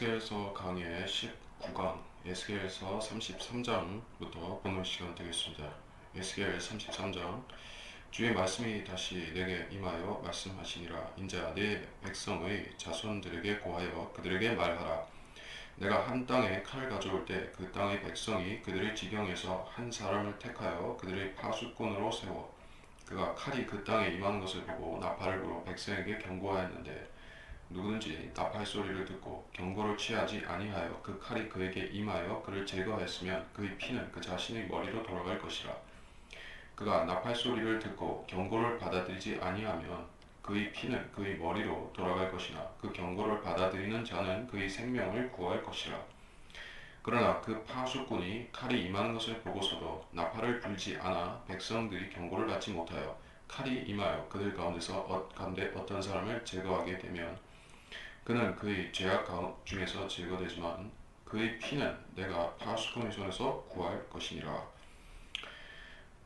에스겔서 강의 19강, 에스겔서 33장부터 보는 시간 되겠습니다. 에스겔 33장. 주의 말씀이 다시 내게 임하여 말씀하시니라. 인자 네 백성의 자손들에게 고하여 그들에게 말하라. 내가 한 땅에 칼을 가져올 때 그 땅의 백성이 그들의 지경에서 한 사람을 택하여 그들의 파수꾼으로 세워 그가 칼이 그 땅에 임하는 것을 보고 나팔을 불어 백성에게 경고하였는데 누구든지 나팔 소리를 듣고 경고를 취하지 아니하여 그 칼이 그에게 임하여 그를 제거하였으면 그의 피는 그 자신의 머리로 돌아갈 것이라. 그가 나팔 소리를 듣고 경고를 받아들이지 아니하면 그의 피는 그의 머리로 돌아갈 것이나 그 경고를 받아들이는 자는 그의 생명을 구할 것이라. 그러나 그 파수꾼이 칼이 임하는 것을 보고서도 나팔을 불지 않아 백성들이 경고를 받지 못하여 칼이 임하여 그들 가운데서 어떤 사람을 제거하게 되면 그는 그의 죄악 중에서 제거되지만 그의 피는 내가 파수꾼의 손에서 구할 것이니라.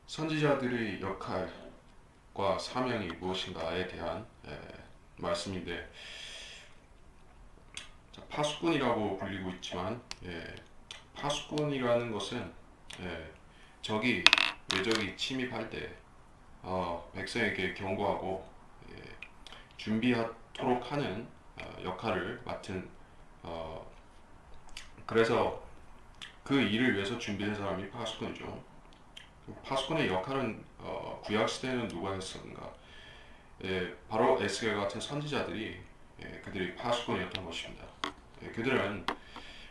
선지자들의 역할과 사명이 무엇인가에 대한 말씀인데, 파수꾼이라고 불리고 있지만 파수꾼이라는 것은 적이 외적이 침입할 때 백성에게 경고하고 준비하도록 하는 역할을 맡은 그래서 그 일을 위해서 준비된 사람이 파수꾼이죠. 파수꾼의 역할은 구약 시대에는 누가 했었는가? 바로 에스겔 같은 선지자들이 그들이 파수꾼이었던 것입니다. 그들은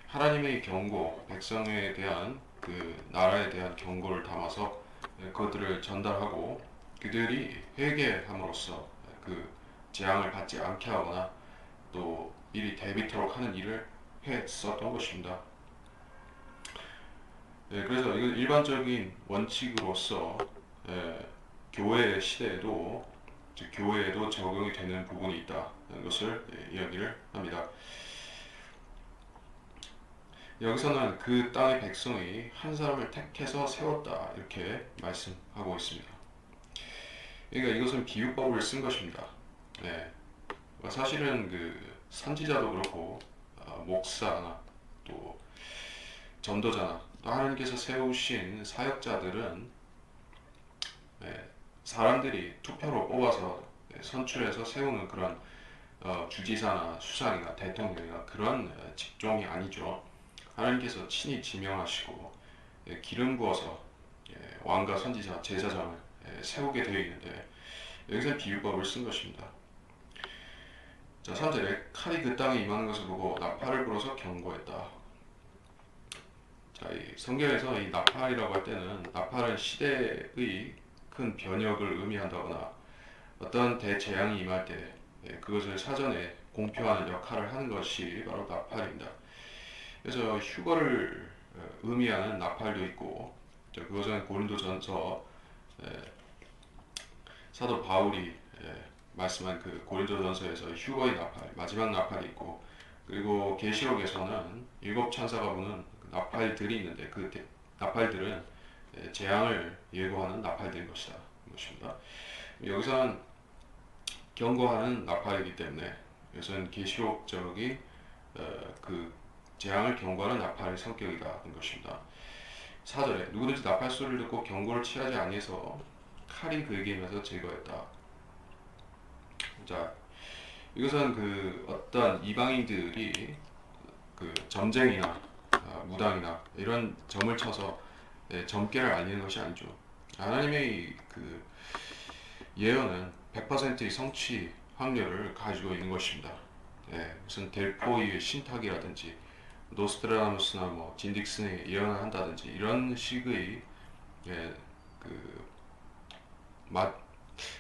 하나님의 경고, 백성에 대한 그 나라에 대한 경고를 담아서 그것들을 전달하고 그들이 회개함으로써 그 재앙을 받지 않게 하거나 또 미리 대비토록 하는 일을 했었던 것입니다. 그래서 이건 일반적인 원칙으로서 교회 시대에도 교회에도 적용이 되는 부분이 있다는 것을 이야기를 합니다. 여기서는 그 땅의 백성이 한 사람을 택해서 세웠다 이렇게 말씀하고 있습니다. 그러니까 이것은 비유법을 쓴 것입니다. 사실은 그 선지자도 그렇고 목사나 또 전도자나 또 하나님께서 세우신 사역자들은 사람들이 투표로 뽑아서 선출해서 세우는 그런 주지사나 수장이나 대통령이나 그런 직종이 아니죠. 하나님께서 친히 지명하시고 기름 부어서 왕과 선지자, 제사장을 세우게 되어 있는데 여기서 비유법을 쓴 것입니다. 자, 3절에 칼이 그 땅에 임하는 것을 보고 나팔을 불어서 경고했다. 자, 이 성경에서 이 나팔이라고 할 때는 나팔은 시대의 큰 변혁을 의미한다거나 어떤 대재앙이 임할 때 그것을 사전에 공표하는 역할을 하는 것이 바로 나팔입니다. 그래서 휴거를 의미하는 나팔도 있고 그것은 고린도전서 사도 바울이 말씀한 그 고린도전서에서 휴거의 나팔, 마지막 나팔이 있고 그리고 계시록에서는 7 천사가 부는 나팔들이 있는데 그 나팔들은 재앙을 예고하는 나팔들인 것입니다. 여기서는 경고하는 나팔이기 때문에 이것은 계시록적이 그 재앙을 경고하는 나팔의 성격이라는 것입니다. 4절에 누구든지 나팔 소리를 듣고 경고를 취하지 아니해서 칼이 그에게 임해서 제거했다. 자, 이것은 그 어떤 이방인들이 그 점쟁이나 무당이나 이런 점을 쳐서 점괘를 알리는 것이 아니죠. 하나님의 그 예언은 100%의 성취 확률을 가지고 있는 것입니다. 무슨 델포이의 신탁이라든지 노스트라다무스나 뭐 진딕슨이 예언을 한다든지 이런 식의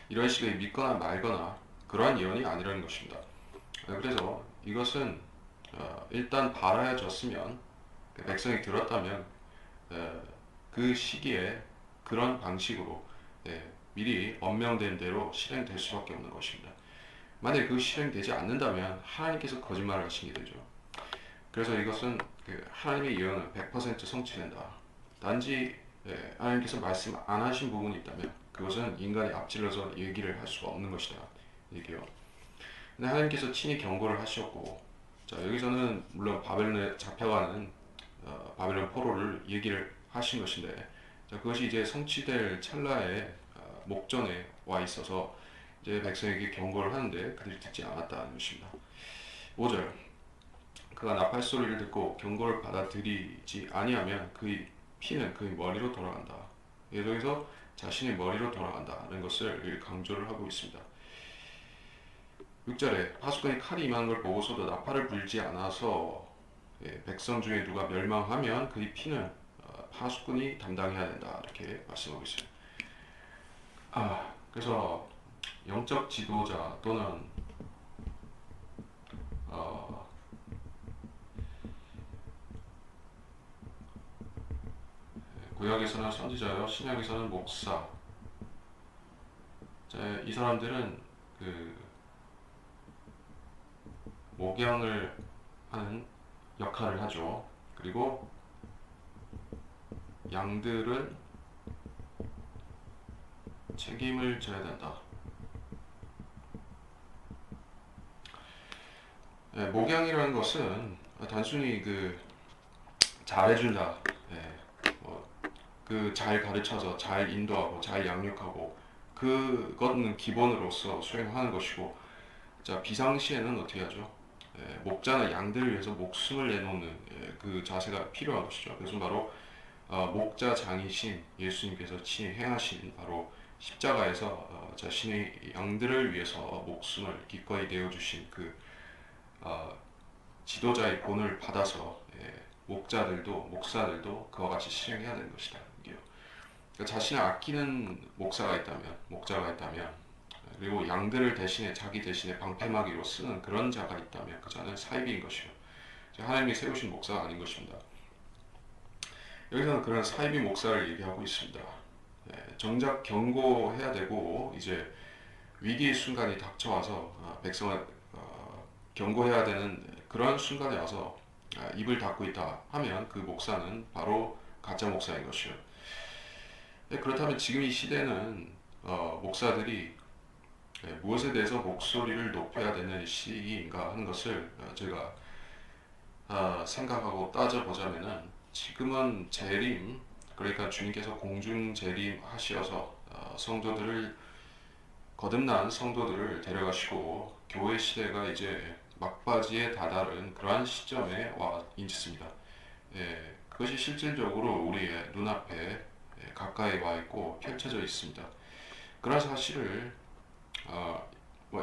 이런 식의 믿거나 말거나 그러한 예언이 아니라는 것입니다. 그래서 이것은 일단 발하여졌으면 백성이 들었다면 그 시기에 그런 방식으로 미리 언명된 대로 실행될 수밖에 없는 것입니다. 만약에 그 실행되지 않는다면 하나님께서 거짓말을 하시게 되죠. 그래서 이것은 하나님의 예언은 100% 성취된다. 단지 하나님께서 말씀 안 하신 부분이 있다면 그것은 인간이 앞질러서 얘기를 할 수가 없는 것이다. 이게요. 근데 하나님께서 친히 경고를 하셨고 자, 여기서는 물론 바벨론에 잡혀가는 바벨론 포로를 얘기를 하신 것인데, 자, 그것이 이제 성취될 찰나의 목전에 와 있어서 이제 백성에게 경고를 하는데 그들이 듣지 않았다는 것입니다. 5절, 그가 나팔 소리를 듣고 경고를 받아들이지 아니하면 그의 피는 그의 머리로 돌아간다. 여기서 자신의 머리로 돌아간다는 것을 강조를 하고 있습니다. 6절에 파수꾼이 칼이 임하는 걸 보고서도 나팔을 불지 않아서 백성 중에 누가 멸망하면 그의 피는 파수꾼이 담당해야 된다, 이렇게 말씀하고 있어요. 그래서 영적 지도자 또는 구약에서는 선지자요, 신약에서는 목사. 자, 이 사람들은 그 목양을 하는 역할을 하죠. 그리고 양들은 책임을 져야 된다. 목양이라는 것은 단순히 그 잘해준다, 그 잘 가르쳐서 잘 인도하고 잘 양육하고, 그것은 기본으로서 수행하는 것이고, 자, 비상시에는 어떻게 하죠? 목자나 양들을 위해서 목숨을 내놓는 그 자세가 필요한 것이죠. 그래서 바로 목자장이신 예수님께서 친히 행하신 바로 십자가에서 자신의 양들을 위해서 목숨을 기꺼이 내어주신 그 지도자의 본을 받아서 목사들도 그와 같이 실행해야 되는 것이다. 그러니까 자신을 아끼는 목자가 있다면, 그리고 양들을 대신에 자기 대신에 방패막이로 쓰는 그런 자가 있다면 그 자는 사이비인 것이요, 하나님이 세우신 목사가 아닌 것입니다. 여기서는 그런 사이비 목사를 얘기하고 있습니다. 정작 경고해야 되고 이제 위기의 순간이 닥쳐와서 백성을 경고해야 되는 그런 순간에 와서 입을 닫고 있다 하면 그 목사는 바로 가짜 목사인 것이요. 그렇다면 지금 이 시대는 목사들이 무엇에 대해서 목소리를 높여야 되는 시기인가 하는 것을 제가 생각하고 따져보자면은, 지금은 재림, 그러니까 주님께서 공중 재림하셔서 거듭난 성도들을 데려가시고 교회 시대가 이제 막바지에 다다른 그러한 시점에 와 있습니다. 그것이 실질적으로 우리의 눈앞에 가까이 와 있고 펼쳐져 있습니다. 그런 사실을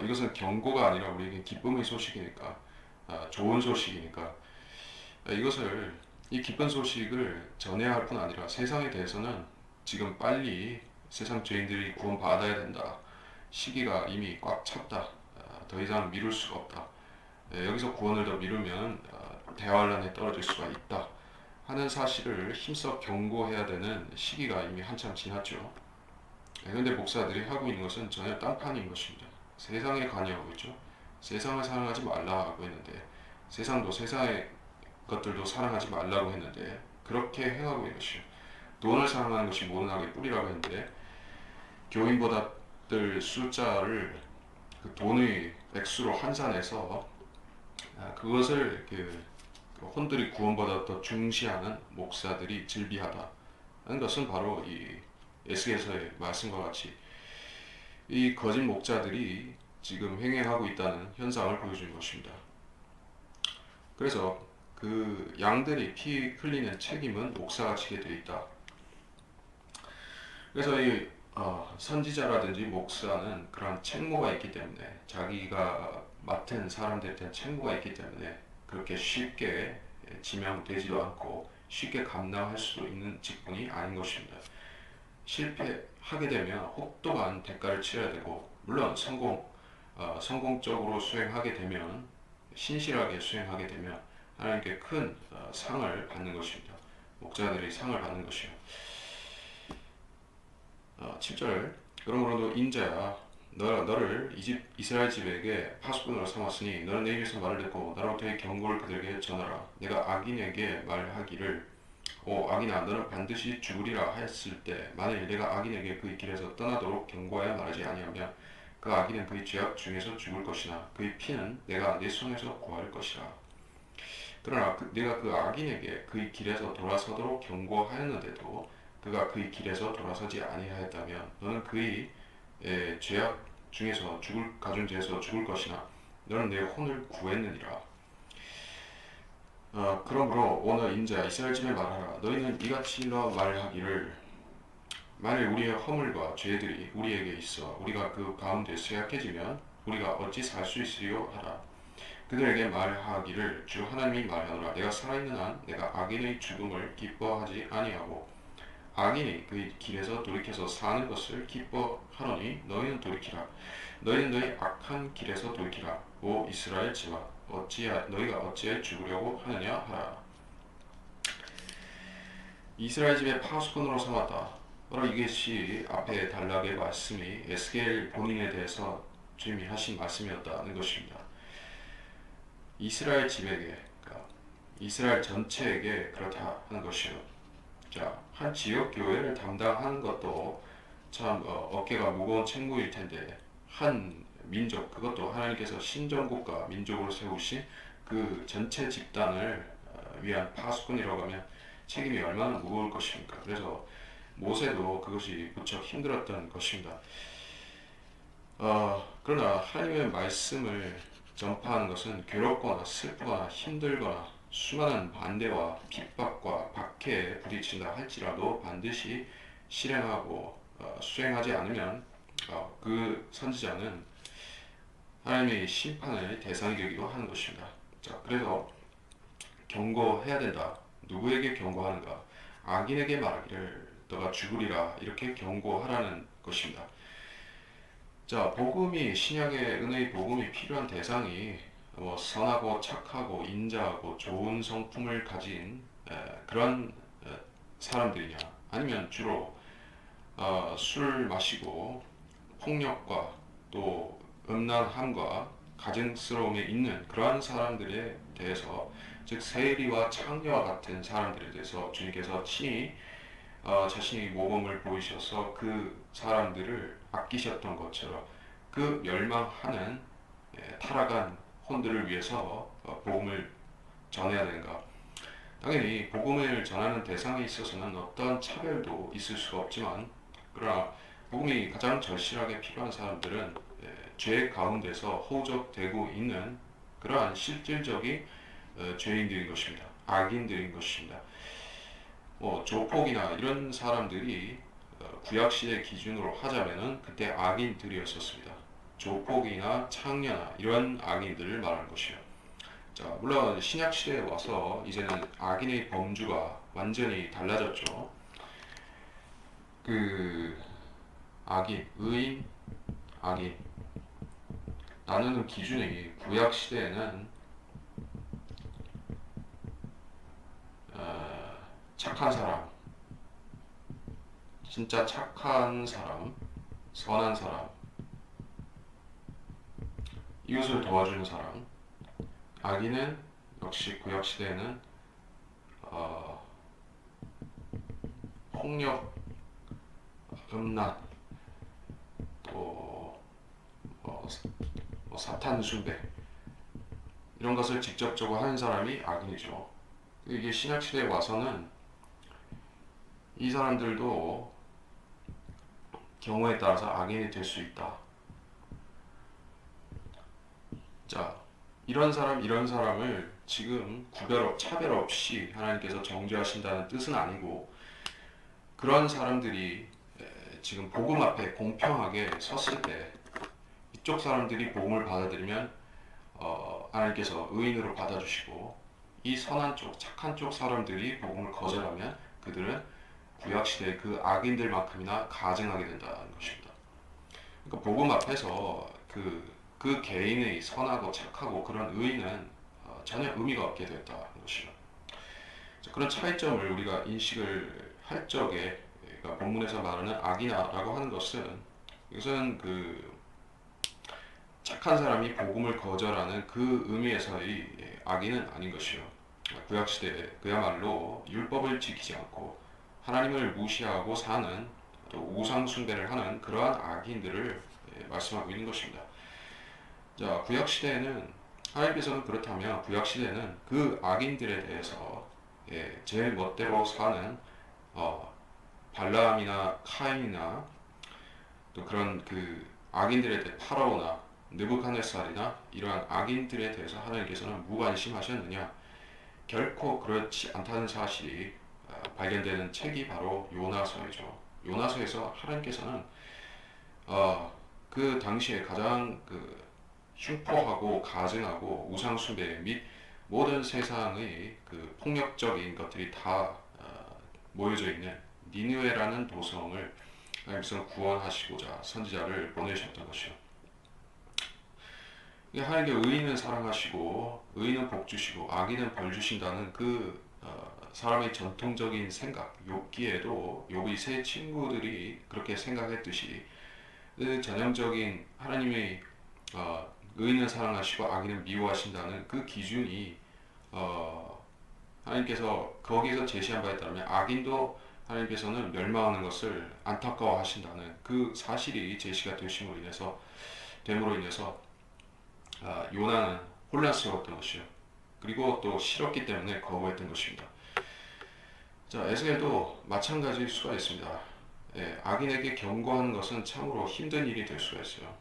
이것은 경고가 아니라 우리에게 기쁨의 소식이니까, 좋은 소식이니까, 이 기쁜 소식을 전해야 할 뿐 아니라 세상에 대해서는 지금 빨리 세상 죄인들이 구원받아야 된다. 시기가 이미 꽉 찼다. 더 이상 미룰 수가 없다. 여기서 구원을 더 미루면 대환란에 떨어질 수가 있다 하는 사실을 힘써 경고해야 되는 시기가 이미 한참 지났죠. 그런데 목사들이 하고 있는 것은 전혀 딴판인 것입니다. 세상에 관여하고 있죠. 세상을 사랑하지 말라고 했는데, 세상의 것들도 사랑하지 말라고 했는데 그렇게 행하고 있는 것이요. 돈을 사랑하는 것이 모든 악의 뿌리라고 했는데, 교인보다들 숫자를 그 돈의 액수로 환산해서 그것을 혼들이 구원보다 더 중시하는 목사들이 즐비하다 하는 것은 바로 이 에스겔서의 말씀과 같이 이 거짓 목자들이 지금 횡행하고 있다는 현상을 보여주는 것입니다. 그래서 그 양들이 피 흘리는 책임은 목사가 지게 되어 있다. 그래서 이 선지자라든지 목사는 그런 책무가 있기 때문에, 자기가 맡은 사람들에 대한 책무가 있기 때문에 그렇게 쉽게 지명되지도 않고 쉽게 감당할 수도 있는 직분이 아닌 것입니다. 실패하게 되면 혹독한 대가를 치러야 되고, 물론 성공적으로 수행하게 되면, 신실하게 수행하게 되면 하나님께 큰 상을 받는 것입니다. 목자들이 상을 받는 것이요. 7절, 그러므로 인자야, 너를 이스라엘 집에게 파수꾼으로 삼았으니 너는 내 입에서 말을 듣고 나로부터의 경고를 그들에게 전하라. 내가 악인에게 말하기를 오 악인아, 너는 반드시 죽으리라 하였을 때, 만일 내가 악인에게 그의 길에서 떠나도록 경고하여 말하지 아니하면 그 악인은 그의 죄악 중에서 죽을 것이나 그의 피는 내가 내 손에서 구할 것이라. 그러나 내가 그 악인에게 그의 길에서 돌아서도록 경고하였는데도 그가 그의 길에서 돌아서지 아니하였다면 너는 그의 죄악 중에서 가진 죄에서 죽을 것이나 너는 내 혼을 구했느니라. 그러므로 오늘 인자 이스라엘 집에 말하라. 너희는 이같이 일러 말하기를 만일 우리의 허물과 죄들이 우리에게 있어 우리가 그 가운데 쇠약해지면 우리가 어찌 살 수 있으리요 하라. 그들에게 말하기를 주 하나님이 말하노라. 내가 살아있는 한 내가 악인의 죽음을 기뻐하지 아니하고 악인이 그의 길에서 돌이켜서 사는 것을 기뻐하노니 너희는 돌이키라. 너희는 너희 악한 길에서 돌이키라. 오 이스라엘 집아 너희가 어찌하여 죽으려고 하느냐 하라. 이스라엘 집에 파수꾼으로 삼았다. 바로 이것이 앞에 단락의 말씀이 에스겔 본인에 대해서 주님이 하신 말씀이었다는 것입니다. 이스라엘 집에게, 그러니까 이스라엘 전체에게 그렇다 하는 것이요. 자, 한 지역 교회를 담당하는 것도 참 어깨가 무거운 책무일 텐데 한 민족, 그것도 하나님께서 신정국가 민족으로 세우신 그 전체 집단을 위한 파수꾼이라고 하면 책임이 얼마나 무거울 것입니까? 그래서 모세도 그것이 무척 힘들었던 것입니다. 그러나 하나님의 말씀을 전파하는 것은 괴롭거나 슬프거나 힘들거나 수많은 반대와 핍박과 박해에 부딪힌다 할지라도 반드시 실행하고 수행하지 않으면 그 선지자는 하나님의 심판의 대상이 되기도 하는 것입니다. 자, 그래서 경고해야 된다. 누구에게 경고하는가? 악인에게 말하기를 너가 죽으리라 이렇게 경고하라는 것입니다. 자, 복음이 신약의 은혜의 복음이 필요한 대상이 선하고 착하고 인자하고 좋은 성품을 가진 그런 사람들이냐, 아니면 주로 술 마시고 폭력과 또 음란함과 가증스러움에 있는 그러한 사람들에 대해서, 즉 세리와 창녀와 같은 사람들에 대해서 주님께서 친히 자신이 모범을 보이셔서 그 사람들을 아끼셨던 것처럼 그 멸망하는 타락한 혼들을 위해서 복음을 전해야 되는가? 당연히 복음을 전하는 대상에 있어서는 어떠한 차별도 있을 수가 없지만, 그러나 복음이 가장 절실하게 필요한 사람들은 죄 가운데서 허우적대고 있는 그러한 실질적인 죄인들인 것입니다. 악인들인 것입니다. 조폭이나 이런 사람들이 구약시대 기준으로 하자면은 그때 악인들이었었습니다. 조폭이나 창녀나 이런 악인들을 말하는 것이요. 자, 물론 신약시대에 와서 이제는 악인의 범주가 완전히 달라졌죠. 그 악인, 의인, 악인 나누는 기준이 구약시대에는 착한 사람, 진짜 착한 사람, 선한 사람, 이웃을 도와주는 사람. 악인은 역시 구약시대에는 폭력, 음란, 또 사탄 숭배 이런 것을 직접적으로 하는 사람이 악인이죠. 이게 신약시대에 와서는 이 사람들도 경우에 따라서 악인이 될 수 있다. 자, 이런 사람을 지금 차별 없이 하나님께서 정죄하신다는 뜻은 아니고, 그런 사람들이 지금 복음 앞에 공평하게 섰을 때 이쪽 사람들이 복음을 받아들이면 하나님께서 의인으로 받아주시고, 이 선한 쪽, 착한 쪽 사람들이 복음을 거절하면 그들은 구약시대의 그 악인들만큼이나 가증하게 된다는 것입니다. 그러니까 복음 앞에서 그 개인의 선하고 착하고 그런 의의는 전혀 의미가 없게 됐다는 것입니다. 그런 차이점을 우리가 인식을 할 적에, 그러니까 본문에서 말하는 악이나라고 하는 것은, 이것은 그 착한 사람이 복음을 거절하는 그 의미에서의 악인은 아닌 것이요. 구약시대에 그야말로 율법을 지키지 않고 하나님을 무시하고 사는, 또 우상 숭배를 하는 그러한 악인들을 말씀하고 있는 것입니다. 자, 구약 시대에는 하나님께서는 그렇다면 구약시대는 그 악인들에 대해서 제 멋대로 사는 발람이나 카인이나 또 그런 그 악인들에 대해 파라오나 느부갓네살이나 이러한 악인들에 대해서 하나님께서는 무관심하셨느냐? 결코 그렇지 않다는 사실이 발견되는 책이 바로 요나서이죠. 요나서에서 하나님께서는 그 당시에 가장 그 흉포하고 가증하고 우상숭배 및 모든 세상의 그 폭력적인 것들이 다 모여져 있는 니느웨라는 도성을 하나님께서 구원하시고자 선지자를 보내셨던 것이요. 하나님께 의인은 사랑하시고 의인은 복 주시고 악인은 벌 주신다는 그 사람의 전통적인 생각, 욥기에도 욥의 세 친구들이 그렇게 생각했듯이 그 전형적인 하나님의 의인은 사랑하시고 악인은 미워하신다는 그 기준이 하나님께서 거기에서 제시한 바에 따르면 악인도 하나님께서는 멸망하는 것을 안타까워하신다는 그 사실이 제시가 됨으로 인해서 요나는 혼란스러웠던 것이요. 그리고 또 싫었기 때문에 거부했던 것입니다. 자, 에스겔도 마찬가지일 수가 있습니다. 악인에게 경고하는 것은 참으로 힘든 일이 될 수가 있어요.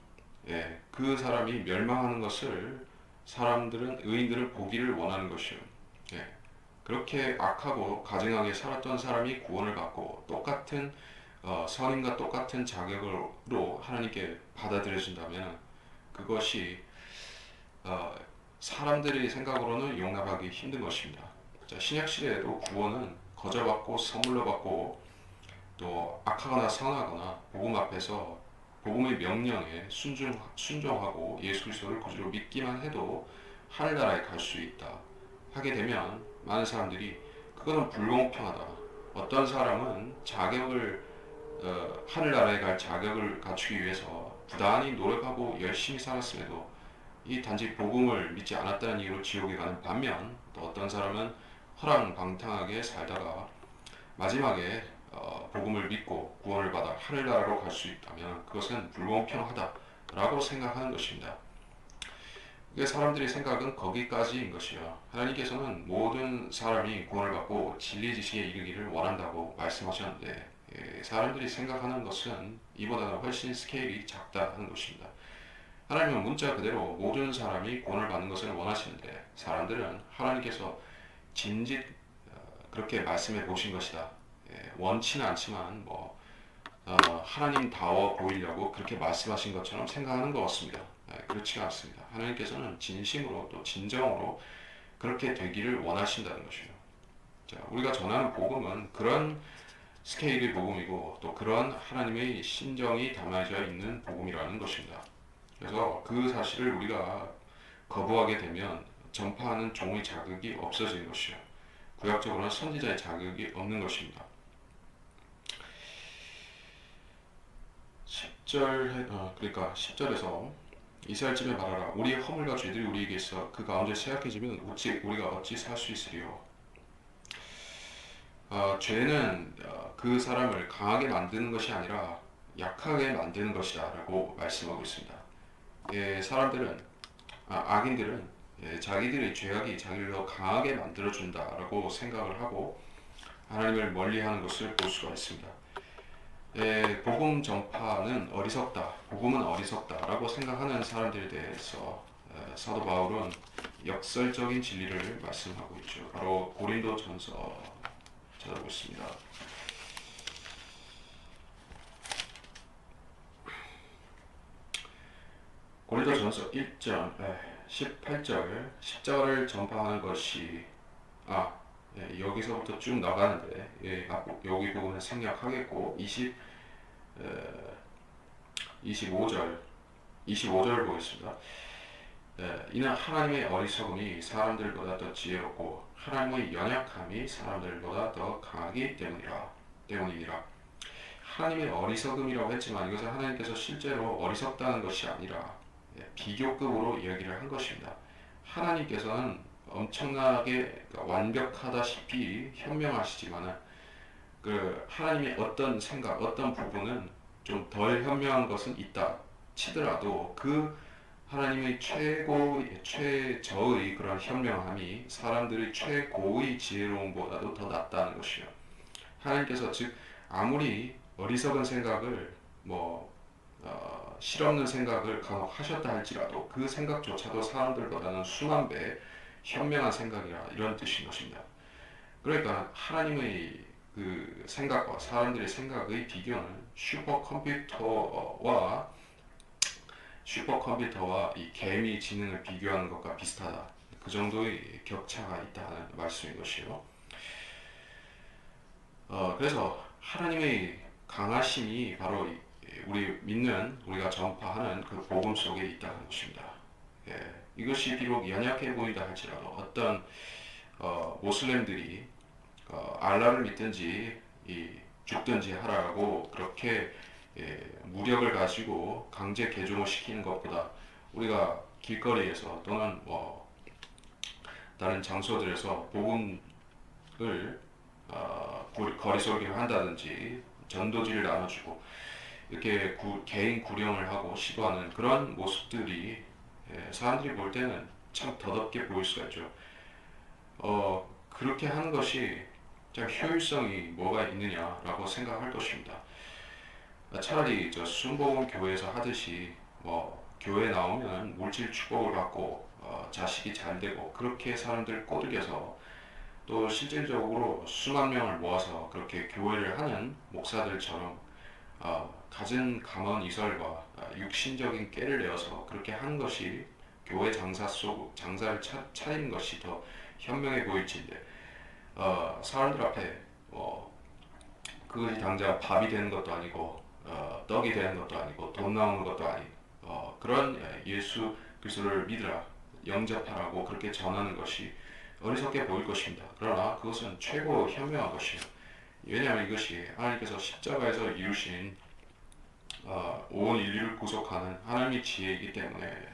그 사람이 멸망하는 것을 의인들은 보기를 원하는 것이요. 그렇게 악하고 가증하게 살았던 사람이 구원을 받고 똑같은 선인과 똑같은 자격으로 하나님께 받아들여진다면 그것이 사람들의 생각으로는 용납하기 힘든 것입니다. 자, 신약 시대에도 구원은 거저받고 선물로 받고 또 악하거나 선하거나 복음 앞에서 복음의 명령에 순종하고 예수 그리스도를 구주로 믿기만 해도 하늘나라에 갈 수 있다 하게 되면 많은 사람들이 그거는 불공평하다. 어떤 사람은 하늘나라에 갈 자격을 갖추기 위해서 부단히 노력하고 열심히 살았음에도 이 단지 복음을 믿지 않았다는 이유로 지옥에 가는 반면 또 어떤 사람은 허랑방탕하게 살다가 마지막에 복음을 믿고 구원을 받아 하늘나라로 갈 수 있다면 그것은 불공평하다라고 생각하는 것입니다. 사람들의 생각은 거기까지인 것이요. 하나님께서는 모든 사람이 구원을 받고 진리 지식에 이르기를 원한다고 말씀하셨는데 사람들이 생각하는 것은 이보다 훨씬 스케일이 작다는 것입니다. 하나님은 문자 그대로 모든 사람이 구원을 받는 것을 원하시는데 사람들은 하나님께서 진짓 그렇게 말씀해 보신 것이다. 원치는 않지만 하나님다워 보이려고 그렇게 말씀하신 것처럼 생각하는 것 같습니다. 그렇지가 않습니다. 하나님께서는 진심으로 또 진정으로 그렇게 되기를 원하신다는 것이에요. 자, 우리가 전하는 복음은 그런 스케일의 복음이고 또 그런 하나님의 심정이 담아져 있는 복음이라는 것입니다. 그래서 그 사실을 우리가 거부하게 되면 전파하는 종의 자격이 없어지는 것이요. 구약적으로는 선지자의 자격이 없는 것입니다. 10절, 10절에서 이스라엘 집에 말하라. 우리의 허물과 죄들이 우리에게 있어 그 가운데 세약해지면 우리가 어찌 살 수 있으리요. 죄는 그 사람을 강하게 만드는 것이 아니라 약하게 만드는 것이다 라고 말씀하고 있습니다. 악인들은 자기들의 죄악이 자기를 더 강하게 만들어준다 라고 생각을 하고 하나님을 멀리하는 것을 볼 수가 있습니다. 복음 전파는 어리석다, 복음은 어리석다 라고 생각하는 사람들에 대해서 사도 바울은 역설적인 진리를 말씀하고 있죠. 바로 고린도전서 찾아보겠습니다. 고린도전서 1장 18절 십자가를 전파하는 것이 여기서부터 쭉 나가는데 여기 부분은 생략하겠고 25절 보겠습니다. 이는 하나님의 어리석음이 사람들보다 더 지혜롭고 하나님의 연약함이 사람들보다 더 강하기 때문이니라. 하나님의 어리석음이라고 했지만 이것은 하나님께서 실제로 어리석다는 것이 아니라 비교급으로 이야기를 한 것입니다. 하나님께서는 엄청나게 완벽하다시피 현명하시지만 그 하나님의 어떤 생각, 어떤 부분은 좀 덜 현명한 것은 있다 치더라도 그 하나님의 최저의 그런 현명함이 사람들의 최고의 지혜로움보다도 더 낫다는 것이요. 하나님께서 즉 아무리 어리석은 생각을 실없는 생각을 간혹 하셨다 할지라도 그 생각조차도 사람들보다는 수만 배 현명한 생각이라 이런 뜻인 것입니다. 그러니까 하나님의 그 생각과 사람들의 생각의 비교는 슈퍼컴퓨터와 이 개미 지능을 비교하는 것과 비슷하다. 그 정도의 격차가 있다는 말씀인 것이요. 그래서 하나님의 강하심이 바로 우리가 전파하는 그 복음 속에 있다는 것입니다. 예, 이것이 비록 연약해 보인다 할지라도 어떤 모슬렘들이 알라를 믿든지 죽든지 하라고 그렇게 무력을 가지고 강제 개종을 시키는 것보다 우리가 길거리에서 또는 다른 장소들에서 복음을 거리설교를 한다든지 전도지를 나눠주고 이렇게 개인 구령을 하고 시도하는 그런 모습들이 사람들이 볼 때는 참 더럽게 보일 수가 있죠. 그렇게 하는 것이 참 효율성이 뭐가 있느냐라고 생각할 것입니다. 차라리 순복음 교회에서 하듯이 교회 나오면 물질 축복을 받고 자식이 잘 되고 그렇게 사람들 꼬드겨서 또 실질적으로 수만 명을 모아서 그렇게 교회를 하는 목사들처럼 갖은 감언 이설과 육신적인 깨를 내어서 그렇게 하는 것이 교회 장사를 차리는 것이 더 현명해 보일지인데 사람들 앞에 그것이 당장 밥이 되는 것도 아니고 떡이 되는 것도 아니고 돈 나오는 것도 아니고 그런 예수 그리스도를 믿으라 영접하라고 그렇게 전하는 것이 어리석게 보일 것입니다. 그러나 그것은 최고 현명한 것이에요. 왜냐하면 이것이 하나님께서 십자가에서 이루신 온 인류를 구속하는 하나님의 지혜이기 때문에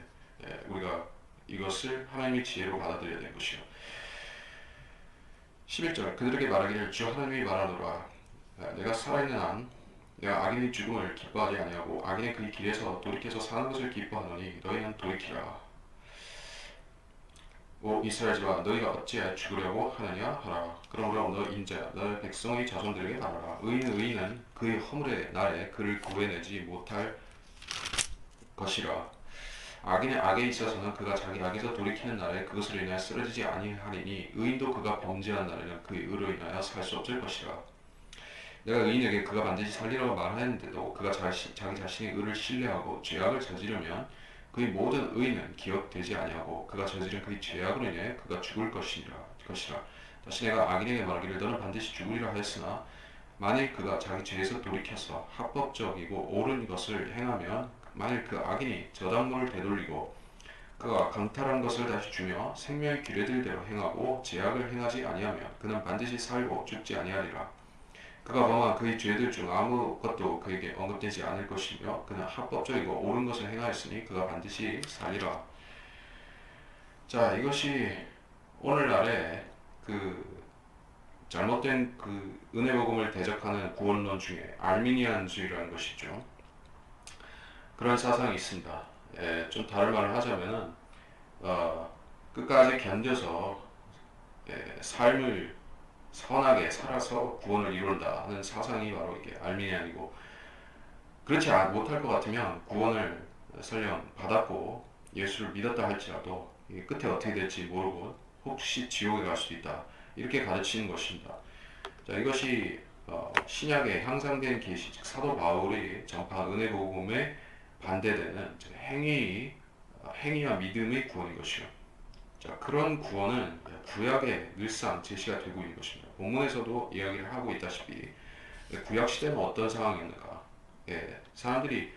우리가 이것을 하나님의 지혜로 받아들여야 되는 것이요. 11절 그들에게 말하기를 주 하나님이 말하노라 내가 살아있는 한 내가 악인의 죽음을 기뻐하지 아니하고 악인의 그 길에서 돌이켜서 사는 것을 기뻐하노니 너희는 돌이키라. 오 이스라엘 집아 너희가 어찌하여 죽으려고 하느냐 하라. 그러므로 너 인자야 너의 백성의 자손들에게 말하라. 의인은 그의 허물의 날에 그를 구해내지 못할 것이라. 악인의 악에 있어서는 그가 자기 악에서 돌이키는 날에 그것을 인하여 쓰러지지 아니하리니 의인도 그가 범죄한 날에는 그의 의로 인하여 살 수 없을 것이라. 내가 의인에게 그가 반드시 살리라고 말하였는데도 그가 자기 자신의 의를 신뢰하고 죄악을 저지르면 그의 모든 의는 기억되지 아니하고 그가 저지른 그의 죄악으로 인해 그가 죽을 것이라. 다시 내가 악인에게 말하기를 너는 반드시 죽으리라 하였으나 만일 그가 자기 죄에서 돌이켜서 합법적이고 옳은 것을 행하면 만일 그 악인이 저당물을 되돌리고 그가 강탈한 것을 다시 주며 생명의 규례들대로 행하고 죄악을 행하지 아니하면 그는 반드시 살고 죽지 아니하리라. 그가 범한 그의 죄들 중 아무것도 그에게 언급되지 않을 것이며 그는 합법적이고 옳은 것을 행하였으니 그가 반드시 살리라. 자, 이것이 오늘날의 그 잘못된 그 은혜 복음을 대적하는 구원론 중에 알미니안주의라는 것이 있죠. 그런 사상이 있습니다. 좀 다른 말을 하자면은 끝까지 견뎌서 삶을 선하게 살아서 구원을 이룬다 하는 사상이 바로 이게 알미니안이고 그렇지 못할 것 같으면 구원을 설령 받았고 예수를 믿었다 할지라도 이게 끝에 어떻게 될지 모르고 혹시 지옥에 갈 수도 있다 이렇게 가르치는 것입니다. 자, 이것이 신약에 향상된 계시 즉 사도 바울이 전파한 은혜 복음에 반대되는 행위와 믿음의 구원인 것이요. 자, 그런 구원은 구약에 늘상 제시가 되고 있는 것입니다. 본문에서도 이야기를 하고 있다시피 구약 시대는 어떤 상황이었는가? 사람들이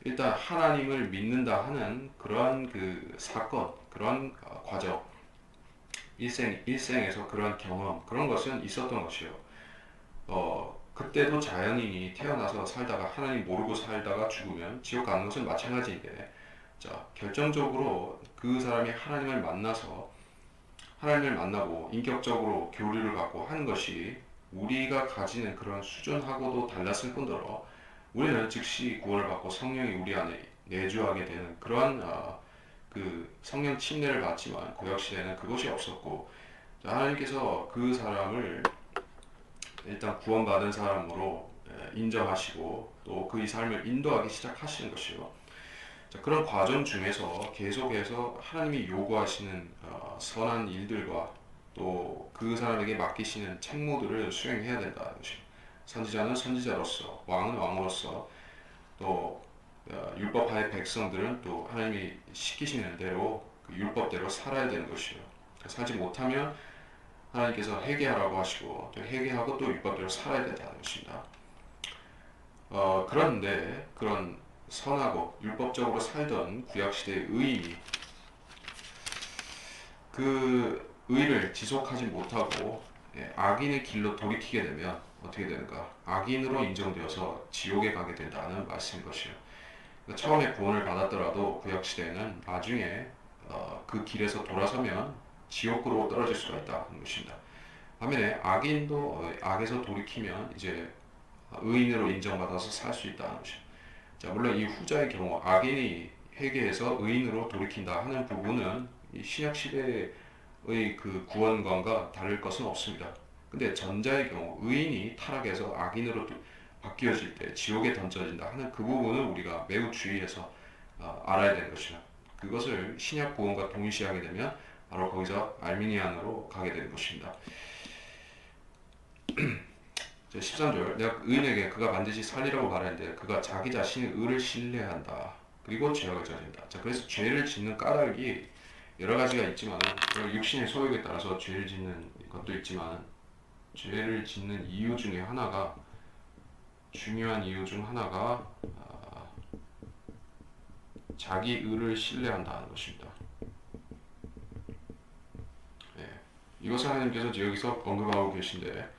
일단 하나님을 믿는다 하는 그러한 그 사건, 그러한 과정, 일생에서 그러한 경험, 그런 것은 있었던 것이요. 그때도 자연인이 태어나서 살다가 하나님 모르고 살다가 죽으면 지옥 가는 것은 마찬가지인데, 자, 결정적으로 그 사람이 하나님을 만나고 인격적으로 교류를 갖고 하는 것이 우리가 가지는 그런 수준하고도 달랐을 뿐더러 우리는 즉시 구원을 받고 성령이 우리 안에 내주하게 되는 그러한 그 성령 침례를 받지만 구약 시대에는 그것이 없었고, 하나님께서 그 사람을 일단 구원받은 사람으로 인정하시고 또 그의 삶을 인도하기 시작하시는 것이요. 자, 그런 과정 중에서 계속해서 하나님이 요구하시는 선한 일들과 또 그 사람에게 맡기시는 책무들을 수행해야 된다는 것이, 선지자는 선지자로서, 왕은 왕으로서, 또 율법하의 백성들은 또 하나님이 시키시는 대로 그 율법대로 살아야 되는 것이요. 살지 못하면 하나님께서 회개하라고 하시고 또 회개하고 또 율법대로 살아야 된다는 것입니다. 그런데 그런 선하고 율법적으로 살던 구약시대의 의인이 그 의를 지속하지 못하고 악인의 길로 돌이키게 되면 어떻게 되는가? 악인으로 인정되어서 지옥에 가게 된다는 말씀인 것이에요. 그러니까 처음에 구원을 받았더라도 구약시대에는 나중에 그 길에서 돌아서면 지옥으로 떨어질 수가 있다는 것입니다. 반면에 악인도 악에서 돌이키면 이제 의인으로 인정받아서 살 수 있다는 것입니다. 자, 물론 이 후자의 경우 악인이 회개해서 의인으로 돌이킨다 하는 부분은 이 신약 시대의 그 구원관과 다를 것은 없습니다. 근데 전자의 경우 의인이 타락해서 악인으로 바뀌어질 때 지옥에 던져진다 하는 그 부분을 우리가 매우 주의해서 알아야 되는 것이죠. 그것을 신약 구원과 동일시하게 되면 바로 거기서 알미니안으로 가게 되는 것입니다. 13절, 내가 의인에게 그가 반드시 살리라고 말했는데 그가 자기 자신의 의를 신뢰한다. 그리고 죄악을 저진다. 자, 그래서 죄를 짓는 까닭이 여러 가지가 있지만 육신의 소욕에 따라서 죄를 짓는 것도 있지만, 죄를 짓는 이유 중에 하나가, 중요한 이유 중 하나가 자기 의를 신뢰한다는 것입니다. 예, 이것을 하나님께서 여기서 언급하고 계신데,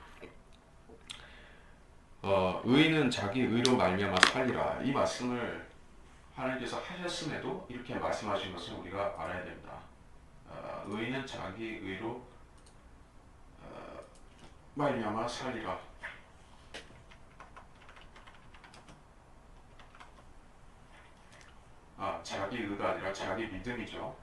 의인은 자기 의로 말미암아 살리라, 이 말씀을 하나님께서 하셨음에도 이렇게 말씀하신 것을 우리가 알아야 됩니다. 의인은 자기 의로 말미암아 살리라. 자기 의가 아니라 자기 믿음이죠.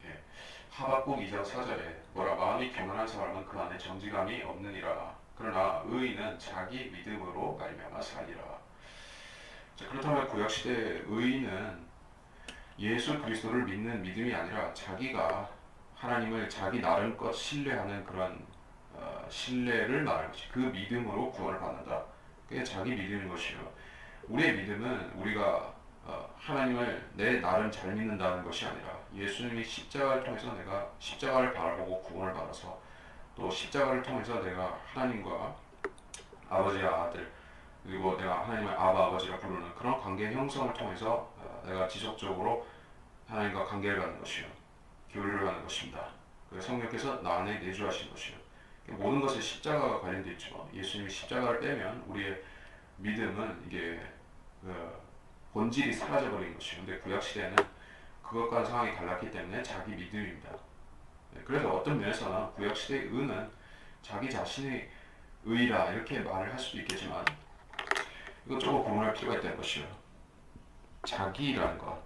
예. 하박국 2장 4절에 뭐라, 마음이 교만한 사람은 그 안에 정직함이 없느니라. 그러나 의인은 자기 믿음으로 말미암아 살리라. 자, 그렇다면 구약시대 의인은 예수 그리스도를 믿는 믿음이 아니라 자기가 하나님을 자기 나름껏 신뢰하는 그런 신뢰를 말하는 것이, 그 믿음으로 구원을 받는다. 그게 자기 믿음인 것이요. 우리의 믿음은 우리가 하나님을 내 나름 잘 믿는다는 것이 아니라 예수님이 십자가를 통해서 내가 십자가를 바라보고 구원을 받아서 또 십자가를 통해서 내가 하나님과 아버지와 아들, 그리고 내가 하나님을 아바 아버지라 부르는 그런 관계 형성을 통해서 내가 지속적으로 하나님과 관계를 갖는 것이요, 교류를 하는 것입니다. 성령께서 나 안에 내주하신 것이요. 모든 것에 십자가가 관련되어 있죠. 예수님이 십자가를 빼면 우리의 믿음은 이게 본질이 사라져버린 것이요. 근데 구약시대에는 그것과는 상황이 달랐기 때문에 자기 믿음입니다. 그래서 어떤 면에서는 구약시대의 의는 자기 자신의 의라 이렇게 말을 할 수도 있겠지만, 이것저것 구분할 필요가 있다는 것이요. 자기라는 것,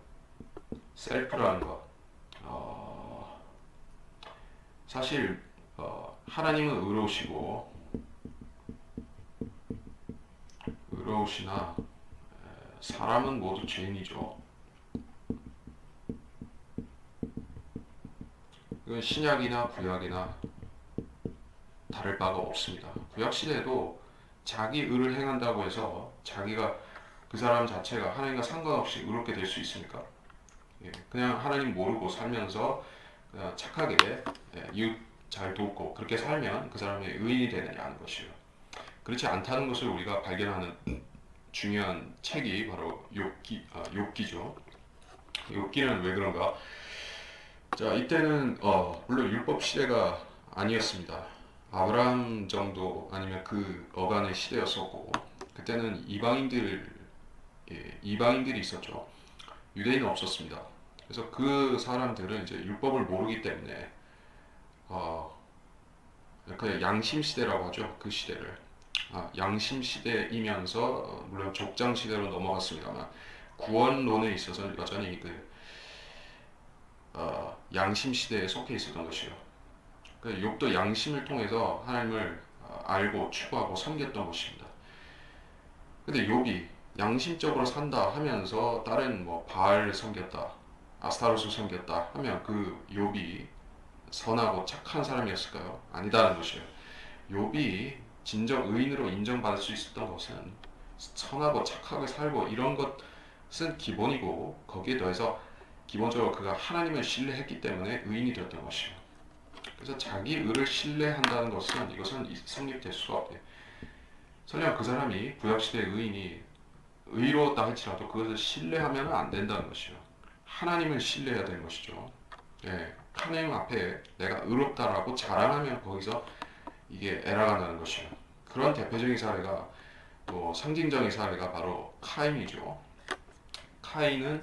셀프라는 것, 사실 하나님은 의로우시나 사람은 모두 죄인이죠. 이건 신약이나 구약이나 다를 바가 없습니다. 구약 시대에도 자기 의를 행한다고 해서 자기가, 그 사람 자체가 하나님과 상관없이 의롭게 될 수 있습니까? 그냥 하나님 모르고 살면서 그냥 착하게 이웃 잘 돕고 그렇게 살면 그 사람이 의인이 되느냐 하는 것이요. 그렇지 않다는 것을 우리가 발견하는 중요한 책이 바로 욥기죠. 욥기는 왜 그런가? 자, 이때는 물론 율법 시대가 아니었습니다. 아브라함 정도 아니면 그 어간의 시대였었고, 그때는 이방인들이 있었죠. 유대인은 없었습니다. 그래서 그 사람들은 이제 율법을 모르기 때문에 그냥 양심 시대라고 하죠. 그 시대를 양심 시대이면서 물론 족장 시대로 넘어갔습니다만, 구원론에 있어서 여전히 양심 시대에 속해 있었던 것이요. 욥도 양심을 통해서 하나님을 알고 추구하고 섬겼던 것입니다. 근데 욥이 양심적으로 산다 하면서 다른 뭐 바알을 섬겼다, 아스타롯을 섬겼다 하면 그 욥이 선하고 착한 사람이었을까요? 아니다는 것이에요. 욥이 진정 의인으로 인정받을 수 있었던 것은 선하고 착하게 살고 이런 것은 기본이고, 거기에 더해서 기본적으로 그가 하나님을 신뢰했기 때문에 의인이 되었던 것이에요. 그래서 자기 의를 신뢰한다는 것은 이것은 성립될 수가 없대요. 설령 그 사람이 구약시대의 의인이 의로웠다 할지라도 그것을 신뢰하면 안 된다는 것이요. 하나님을 신뢰해야 되는 것이죠. 예, 하나님 앞에 내가 의롭다라고 자랑하면 거기서 이게 에러가 나는 것이요. 그런 대표적인 사례가, 또 상징적인 사례가 바로 카인이죠. 카인은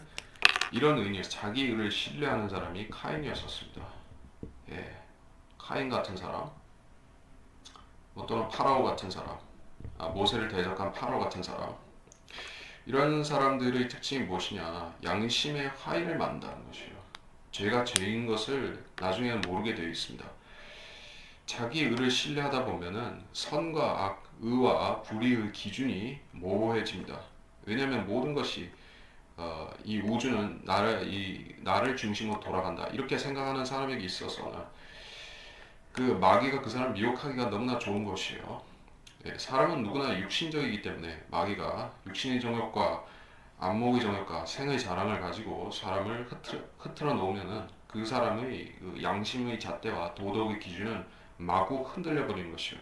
이런 의인이었어요. 자기 의를 신뢰하는 사람이 카인이었었습니다. 예, 카인 같은 사람, 또는 파라오 같은 사람, 모세를 대적한 파라오 같은 사람, 이런 사람들의 특징이 무엇이냐? 양심의 화의를 만든다는 것이에요. 죄가 죄인 것을 나중에는 모르게 되어 있습니다. 자기 의를 신뢰하다 보면은 선과 악, 의와 불의의 기준이 모호해집니다. 왜냐하면 모든 것이 이 우주는 나를 중심으로 돌아간다 이렇게 생각하는 사람에게 있어서는 그 마귀가 그 사람을 미혹하기가 너무나 좋은 것이에요. 예, 사람은 누구나 육신적이기 때문에 마귀가 육신의 정욕과 안목의 정욕과 생의 자랑을 가지고 사람을 흐트러 놓으면은 그 사람의 그 양심의 잣대와 도덕의 기준은 마구 흔들려 버리는 것이에요.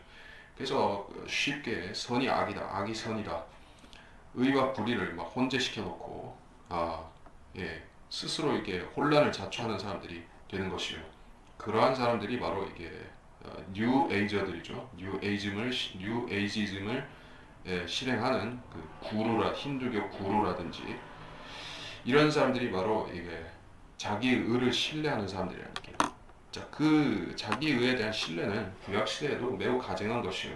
그래서 쉽게 선이 악이다, 악이 선이다, 의와 불의를 막 혼재시켜 놓고 예, 스스로 이게 혼란을 자초하는 사람들이 되는 것이에요. 그러한 사람들이 바로 이게 뉴 에이저들이죠. 뉴 에이지즘을 실행하는 그 힌두교 구루라든지 이런 사람들이 바로 이게 자기 의를 신뢰하는 사람들이라는 게. 자, 그 자기 의에 대한 신뢰는 구약 시대에도 매우 가증한 것이에요.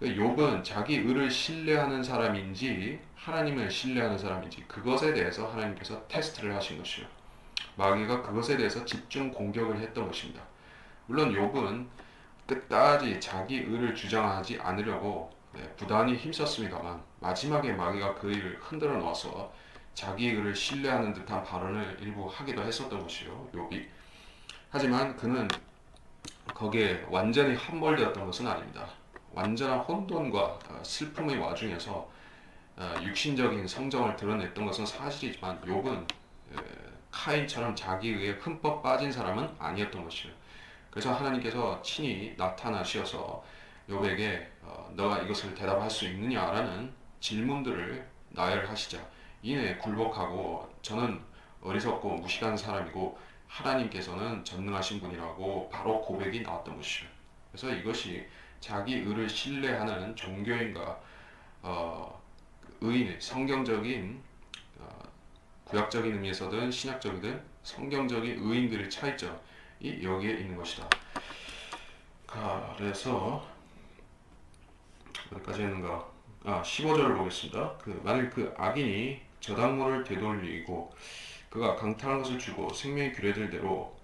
욥은 자기 의를 신뢰하는 사람인지 하나님을 신뢰하는 사람인지 그것에 대해서 하나님께서 테스트를 하신 것이에요. 마귀가 그것에 대해서 집중 공격을 했던 것입니다. 물론 욥은 끝까지 자기 의를 주장하지 않으려고 부단히 힘썼습니다만 마지막에 마귀가 그 일을 흔들어 놓아서 자기 의를 신뢰하는 듯한 발언을 일부 하기도 했었던 것이요, 욥이. 하지만 그는 거기에 완전히 함몰되었던 것은 아닙니다. 완전한 혼돈과 슬픔의 와중에서 육신적인 성정을 드러냈던 것은 사실이지만 욥은 카인처럼 자기 의에 흠뻑 빠진 사람은 아니었던 것이에요. 그래서 하나님께서 친히 나타나셔서 욥에게 너가 이것을 대답할 수 있느냐라는 질문들을 나열하시자 이내 굴복하고 저는 어리석고 무식한 사람이고 하나님께서는 전능하신 분이라고 바로 고백이 나왔던 것이죠. 그래서 이것이 자기 의를 신뢰하는 종교인과 의인, 성경적인 구약적인 의미에서든 신약적이든 성경적인 의인들의 차이점이 여기에 있는 것이다. 그래서 어디까지 했는가? 15절을 보겠습니다. 만일 그 악인이 저당물을 되돌리고 그가 강탈한 것을 주고 생명의 규례들 대로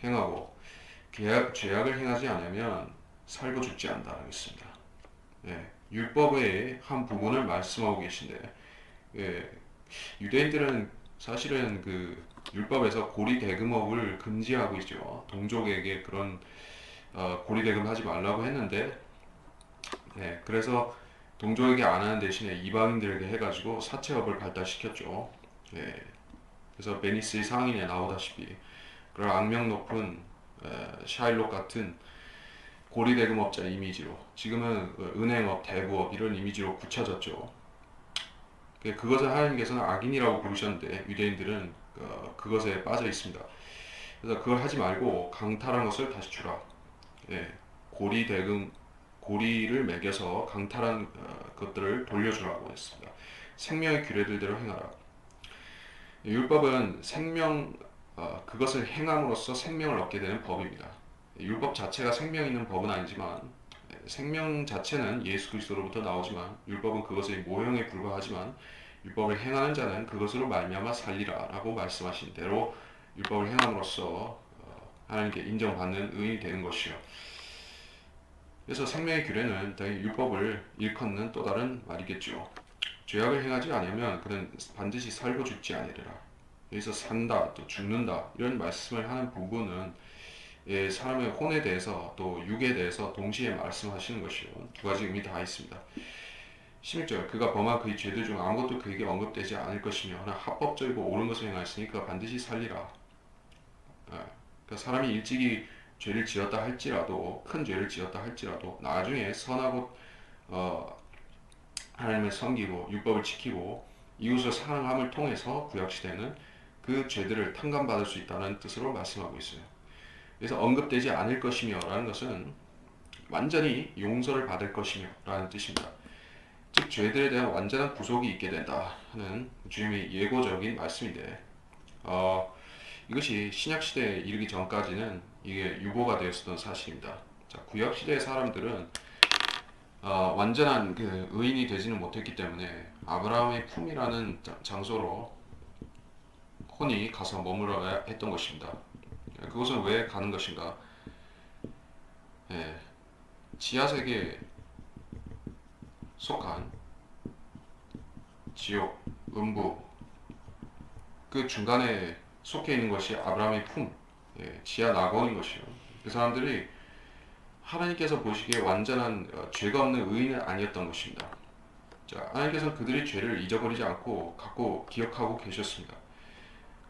행하고 죄악을 행하지 않으면 살고 죽지 않다 하겠습니다. 예, 율법의 한 부분을 말씀하고 계신데, 예, 유대인들은 사실은 그 율법에서 고리 대금업을 금지하고 있죠. 동족에게 그런 고리 대금하지 말라고 했는데, 그래서 동족에게 안 하는 대신에 이방인들에게 해가지고 사채업을 발달시켰죠. 예, 그래서 베니스의 상인에 나오다시피 그런 악명 높은 샤일록 같은 고리대금업자 이미지로 지금은 은행업, 대부업 이런 이미지로 굳혀졌죠. 그것을 하나님께서는 악인이라고 부르셨는데 유대인들은 그것에 빠져 있습니다. 그래서 그걸 하지 말고 강탈한 것을 다시 주라. 예, 고리를 매겨서 강탈한 것들을 돌려주라고 했습니다. 생명의 규례들대로 행하라. 율법은 그것을 행함으로써 생명을 얻게 되는 법입니다. 율법 자체가 생명 있는 법은 아니지만 생명 자체는 예수 그리스도로부터 나오지만 율법은 그것의 모형에 불과하지만 율법을 행하는 자는 그것으로 말미암아 살리라 라고 말씀하신 대로 율법을 행함으로써 하나님께 인정받는 의인이 되는 것이요. 그래서 생명의 규례는 율법을 일컫는 또 다른 말이겠죠. 죄악을 행하지 않으면 그는 반드시 살고 죽지 아니하리라. 여기서 산다 또 죽는다 이런 말씀을 하는 부분은 사람의 혼에 대해서 또 육에 대해서 동시에 말씀하시는 것이요. 두 가지 의미 다 있습니다. 16절 그가 범한 그의 죄들 중 아무것도 그에게 언급되지 않을 것이며 하나 합법적이고 옳은 것을 행하였으니 그가 반드시 살리라. 그러니까 사람이 일찍이 죄를 지었다 할지라도 큰 죄를 지었다 할지라도 나중에 선하고 하나님을 섬기고 율법을 지키고 이웃을 사랑함을 통해서 구약시대는 그 죄들을 탕감받을 수 있다는 뜻으로 말씀하고 있어요. 그래서 언급되지 않을 것이며 라는 것은 완전히 용서를 받을 것이며 라는 뜻입니다. 즉 죄들에 대한 완전한 구속이 있게 된다 하는 주님의 예고적인 말씀인데 이것이 신약시대에 이르기 전까지는 이게 유보가 되었었던 사실입니다. 자, 구약시대의 사람들은 완전한 그 의인이 되지는 못했기 때문에 아브라함의 품이라는 장소로 혼이 가서 머물러야 했던 것입니다. 그것은 왜 가는 것인가? 지하세계에 속한 지옥, 음부 그 중간에 속해 있는 것이 아브라함의 품, 지하 낙원인 것이요. 그 사람들이 하나님께서 보시기에 완전한 죄가 없는 의인은 아니었던 것입니다. 자, 하나님께서는 그들의 죄를 잊어버리지 않고 갖고 기억하고 계셨습니다.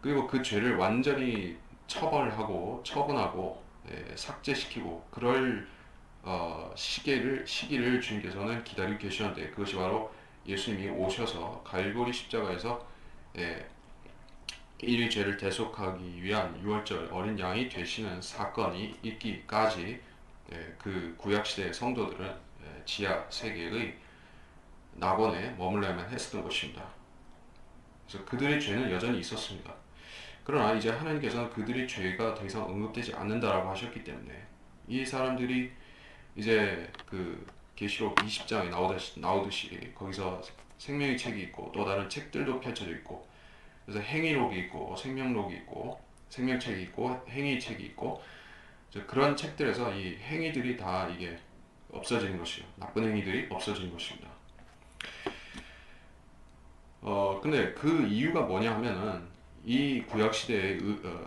그리고 그 죄를 완전히 처벌하고 처분하고 삭제시키고 그럴 시기를 주님께서는 기다리고 계시는데 그것이 바로 예수님이 오셔서 갈보리 십자가에서 인류의 죄를 대속하기 위한 유월절 어린 양이 되시는 사건이 있기까지 그 구약시대의 성도들은 지하 세계의 낙원에 머물러야만 했었던 것입니다. 그래서 그들의 죄는 여전히 있었습니다. 그러나 이제 하나님께서는 그들의 죄가 더 이상 언급되지 않는다라고 하셨기 때문에 이 사람들이 이제 그 계시록 20장에 나오듯이 거기서 생명의 책이 있고 또 다른 책들도 펼쳐져 있고 그래서 행위록이 있고 생명록이 있고 생명책이 있고 행위 책이 있고 그런 책들에서 이 행위들이 다 이게 없어지는 것이요. 나쁜 행위들이 없어지는 것입니다. 근데 그 이유가 뭐냐 하면은 이 구약시대의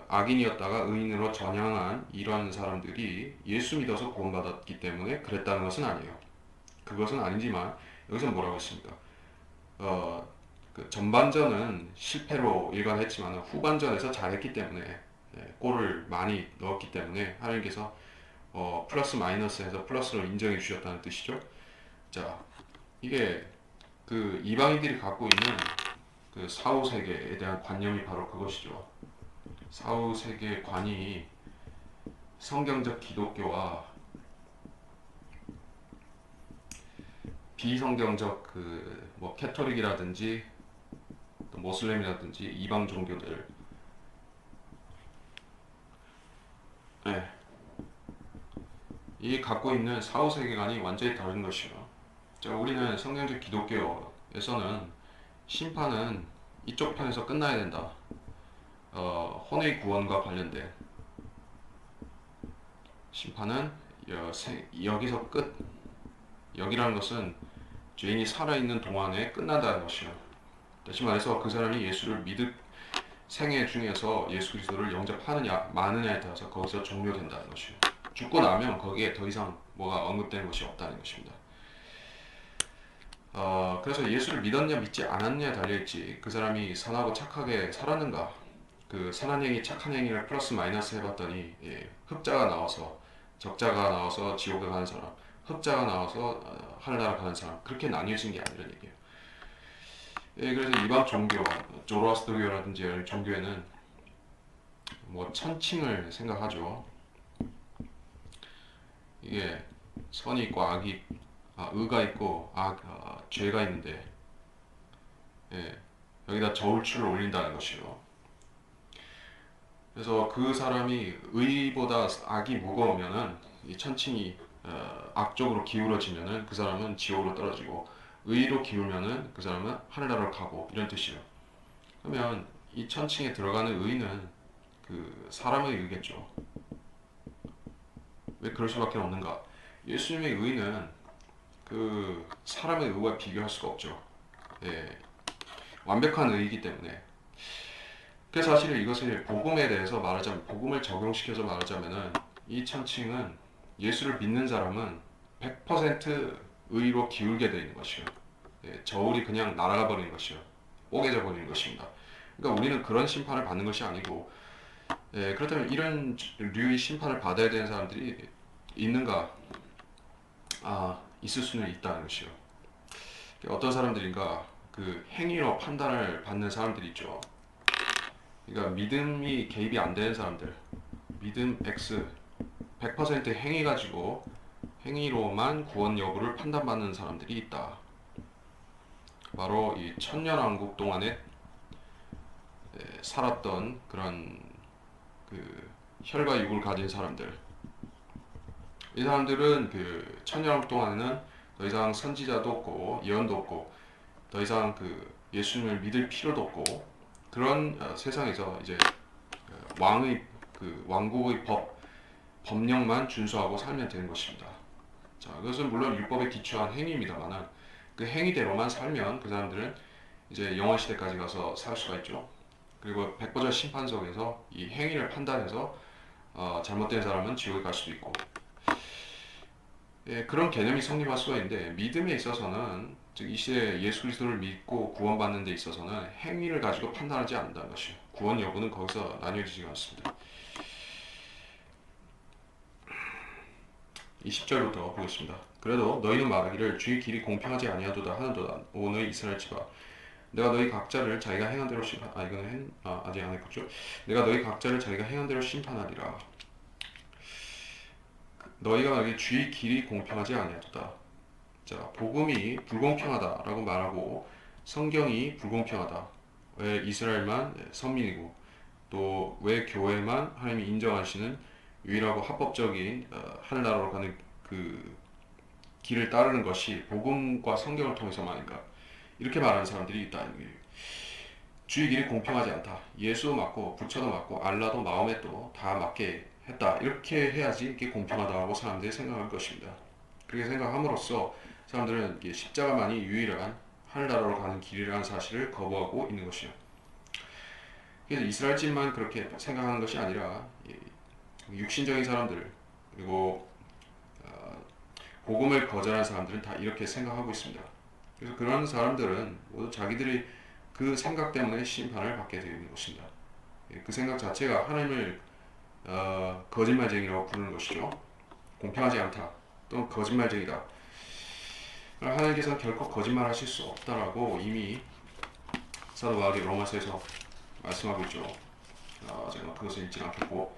악인이었다가 의인으로 전향한 이런 사람들이 예수 믿어서 구원받았기 때문에 그랬다는 것은 아니에요. 그것은 아니지만 여기서 뭐라고 했습니까? 그 전반전은 실패로 일관했지만 후반전에서 잘했기 때문에 골을 많이 넣었기 때문에 하나님께서 플러스 마이너스해서 플러스로 인정해 주셨다는 뜻이죠. 자, 이게 그 이방인들이 갖고 있는 그 사후세계에 대한 관념이 바로 그것이죠. 사후세계 관이 성경적 기독교와 비성경적 그 뭐 캐톨릭이라든지 또 모슬렘이라든지 이방 종교들 이 갖고 있는 사후세계관이 완전히 다른 것이요. 자, 우리는 성경적 기독교에서는 심판은 이쪽 편에서 끝나야 된다. 혼의 구원과 관련된 심판은 여기서 끝. 여기라는 것은 죄인이 살아있는 동안에 끝난다는 것이요. 다시 말해서 그 사람이 예수를 생애 중에서 예수 그리스도를 영접하느냐 마느냐에 따라서 거기서 종료된다는 것이요. 죽고 나면 거기에 더 이상 뭐가 언급되는 것이 없다는 것입니다. 그래서 예수를 믿었냐 믿지 않았냐에 달려있지 그 사람이 선하고 착하게 살았는가 그 선한 행위 착한 행위를 플러스 마이너스 해봤더니 흑자가 나와서 적자가 나와서 지옥에 가는 사람 흑자가 나와서 하늘나라 가는 사람 그렇게 나뉘어진 게 아니라는 얘기예요. 그래서 이방 종교 조로아스터교라든지 이런 종교에는 뭐 천칭을 생각하죠. 이게 선이 있고 악이 의가 있고 죄가 있는데 여기다 저울추를 올린다는 것이요. 그래서 그 사람이 의보다 악이 무거우면은 이 천칭이 악쪽으로 기울어지면은 그 사람은 지옥으로 떨어지고 의로 기울면은 그 사람은 하늘나라로 가고 이런 뜻이에요. 그러면 이 천칭에 들어가는 의는 그 사람의 의겠죠. 왜 그럴 수밖에 없는가? 예수님의 의는 그 사람의 의와 비교할 수가 없죠. 예, 완벽한 의이기 때문에. 그래서 사실 이것을 복음에 대해서 말하자면, 복음을 적용시켜서 말하자면은 이 천칭은 예수를 믿는 사람은 100% 의로 기울게 되는 것이요. 예, 저울이 그냥 날아가 버리는 것이요. 뽀개져 버리는 것입니다. 그러니까 우리는 그런 심판을 받는 것이 아니고, 예, 그렇다면 이런 류의 심판을 받아야 되는 사람들이 있는가? 있을 수는 있다는 것이요. 어떤 사람들인가? 그 행위로 판단을 받는 사람들이 있죠. 그러니까 믿음이 개입이 안 되는 사람들, 믿음 X 100% 행위 가지고 행위로만 구원 여부를 판단받는 사람들이 있다. 바로 이 천년왕국 동안에 살았던 그런 그 혈과 육을 가진 사람들. 이 사람들은 그 천년왕국 동안에는 더 이상 선지자도 없고 예언도 없고 더 이상 그 예수님을 믿을 필요도 없고 그런 세상에서 이제 왕의 그 왕국의 법령만 준수하고 살면 되는 것입니다. 자, 그것은 물론 율법에 기초한 행위입니다만은 그 행위대로만 살면 그 사람들은 이제 영원 시대까지 가서 살 수가 있죠. 그리고 백보자 심판석에서 이 행위를 판단해서 잘못된 사람은 지옥에 갈 수도 있고, 예, 그런 개념이 성립할 수가 있는데 믿음에 있어서는 즉 이 시대에 예수 그리스도를 믿고 구원받는 데 있어서는 행위를 가지고 판단하지 않는다는 것이요. 구원 여부는 거기서 나뉘어지지 않습니다. 이 10절부터 보겠습니다. 그래도 너희는 말하기를 주의 길이 공평하지 아니하도다 하는도다. 오 너희 이스라엘 집아, 내가 너희 각자를 자기가 행한 대로 이거는 아직 안 했겠죠. 내가 너희 각자를 자기가 행한 대로 심판하리라. 너희가 말하기에 주의 길이 공평하지 아니하도다. 자, 복음이 불공평하다라고 말하고 성경이 불공평하다. 왜 이스라엘만 선민이고 또 왜 교회만 하나님이 인정하시는 유일하고 합법적인 하늘나라로 가는 그 길을 따르는 것이 복음과 성경을 통해서만인가? 이렇게 말하는 사람들이 있다는 거예요. 주의 길이 공평하지 않다. 예수 맞고 부처도 맞고 알라도 마호메도 다 맞게 했다. 이렇게 해야지 이게 공평하다고 사람들이 생각할 것입니다. 그렇게 생각함으로써 사람들은 십자가만이 유일한 하늘나라로 가는 길이라는 사실을 거부하고 있는 것이요. 그래서 이스라엘집만 그렇게 생각하는 것이 아니라 육신적인 사람들 그리고 복음을 거절한 사람들은 다 이렇게 생각하고 있습니다. 그래서 그런 사람들은 모두 자기들이 그 생각 때문에 심판을 받게 되는 것입니다. 그 생각 자체가 하나님을 거짓말쟁이라고 부르는 것이죠. 공평하지 않다 또는 거짓말쟁이다. 하나님께서는 결코 거짓말하실 수 없다라고 이미 사도 바울이 로마서에서 말씀하고 있죠. 제가 그것을 읽지 않겠고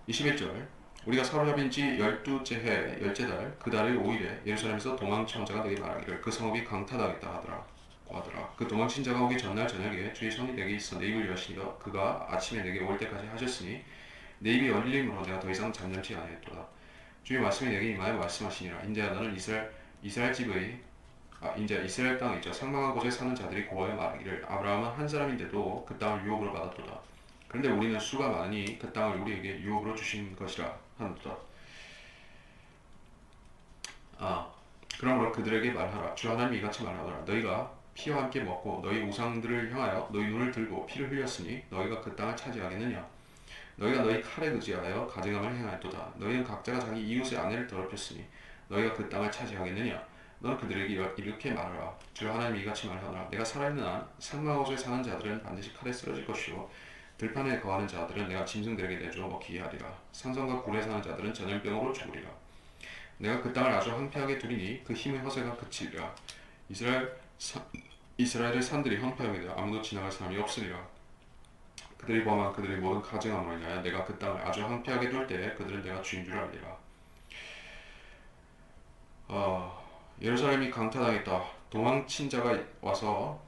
21절 우리가 사로잡힌 지 12째 해 10째 달 그 달의 5일에 예루살렘에서 도망친 자가 내게 말하기를 그 성읍이 강타당했다 하더라. 그 도망친 자가 오기 전날 저녁에 주의 손이 내게 있어 내 입을 여시니가 그가 아침에 내게 올 때까지 하셨으니 내 입이 열림으로 내가 더 이상 잠잠치 아니하였도다. 주의 말씀이 내게 임하여 말씀하시니라. 인자야 너는 이스라엘 집의 인자 이스라엘 땅에 있자 상망한 곳에 사는 자들이 고하여 말하기를 아브라함은 한 사람인데도 그 땅을 유업으로 받았도다. 그런데 우리는 수가 많으니 그 땅을 우리에게 유업으로 주신 것이라 하는도다. 그러므로 그들에게 말하라. 주 하나님이 이같이 말하노라. 너희가 피와 함께 먹고 너희 우상들을 향하여 너희 눈을 들고 피를 흘렸으니 너희가 그 땅을 차지하겠느냐? 너희가 너희 칼에 의지하여 가증함을 행하였도다. 너희는 각자가 자기 이웃의 아내를 더럽혔으니 너희가 그 땅을 차지하겠느냐? 너는 그들에게 이렇게 말하라. 주 하나님이 이같이 말하노라. 내가 살아있는 한 상마옷에 사는 자들은 반드시 칼에 쓰러질 것이요 들판에 거하는 자들은 내가 짐승들에게 내주어 먹히게 하리라. 산성과 굴에 사는 자들은 전염병으로 죽으리라. 내가 그 땅을 아주 황폐하게 두리니 그 힘의 허세가 그치리라. 이스라엘의 산들이 황폐하게 되어 아무도 지나갈 사람이 없으리라. 그들이 범한 그들의 모든 가증함으로 인하여 내가 그 땅을 아주 황폐하게 둘 때 그들은 내가 주인 줄 알리라. 예루살렘이 강타당했다. 도망친 자가 와서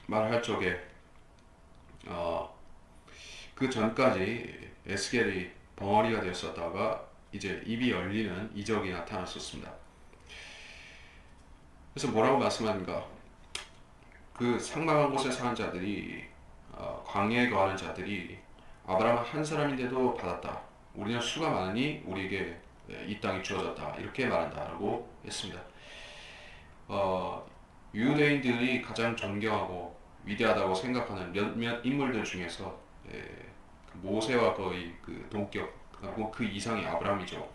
말할 적에 그 전까지 에스겔이 벙어리가 되었었다가 이제 입이 열리는 이적이 나타났었습니다. 그래서 뭐라고 말씀하는가? 그 상막한 곳에 사는 자들이 광야에 거하는 자들이 아브라함은 한 사람인데도 받았다. 우리는 수가 많으니 우리에게 이 땅이 주어졌다. 이렇게 말한다라고 했습니다. 어, 유대인들이 가장 존경하고 위대하다고 생각하는 몇몇 인물들 중에서 모세와 거의 그 동격 하고 그 이상이 아브라함이죠.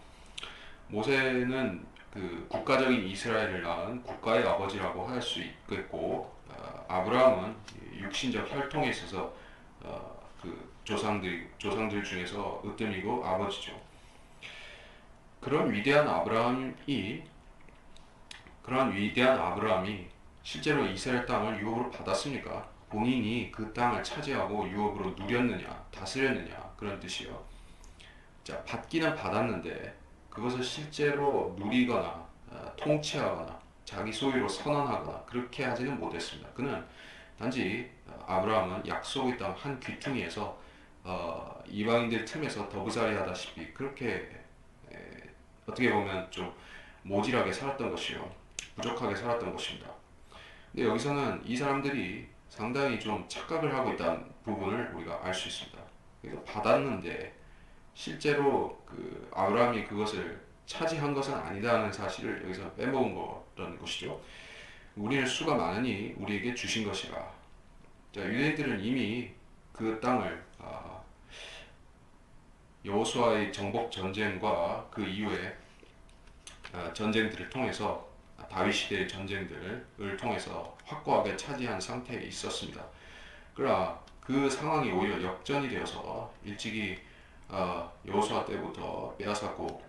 모세는 그 국가적인 이스라엘을 낳은 국가의 아버지라고 할 수 있겠고, 아브라함은 육신적 혈통에 있어서 그 조상들 중에서 으뜸이고 아버지죠. 그런 위대한 아브라함이 그런 위대한 아브라함이 실제로 이스라엘 땅을 유업으로 받았습니까? 본인이 그 땅을 차지하고 유업으로 누렸느냐, 다스렸느냐 그런 뜻이요. 자, 받기는 받았는데 그것을 실제로 누리거나 통치하거나 자기 소유로 선언하거나 그렇게 하지는 못했습니다. 그는 단지 아브라함은 약속의 땅 한 귀퉁이에서 이방인들 틈에서 더부살이하다시피 그렇게 에, 어떻게 보면 좀 모질하게 살았던 것이요, 부족하게 살았던 것입니다. 근데 여기서는 이 사람들이 상당히 좀 착각을 하고 있다는 부분을 우리가 알 수 있습니다. 그래서 받았는데 실제로 그 아브라함이 그것을 차지한 것은 아니다는 사실을 여기서 빼먹은 거라는 것이죠. 우리는 수가 많으니 우리에게 주신 것이라. 자, 유대인들은 이미 그 땅을 여호수아의 정복 전쟁과 그 이후에 전쟁들을 통해서 다윗 시대의 전쟁들을 통해서 확고하게 차지한 상태에 있었습니다. 그러나 그 상황이 오히려 역전이 되어서 일찍이 여호수아 때부터 빼앗았고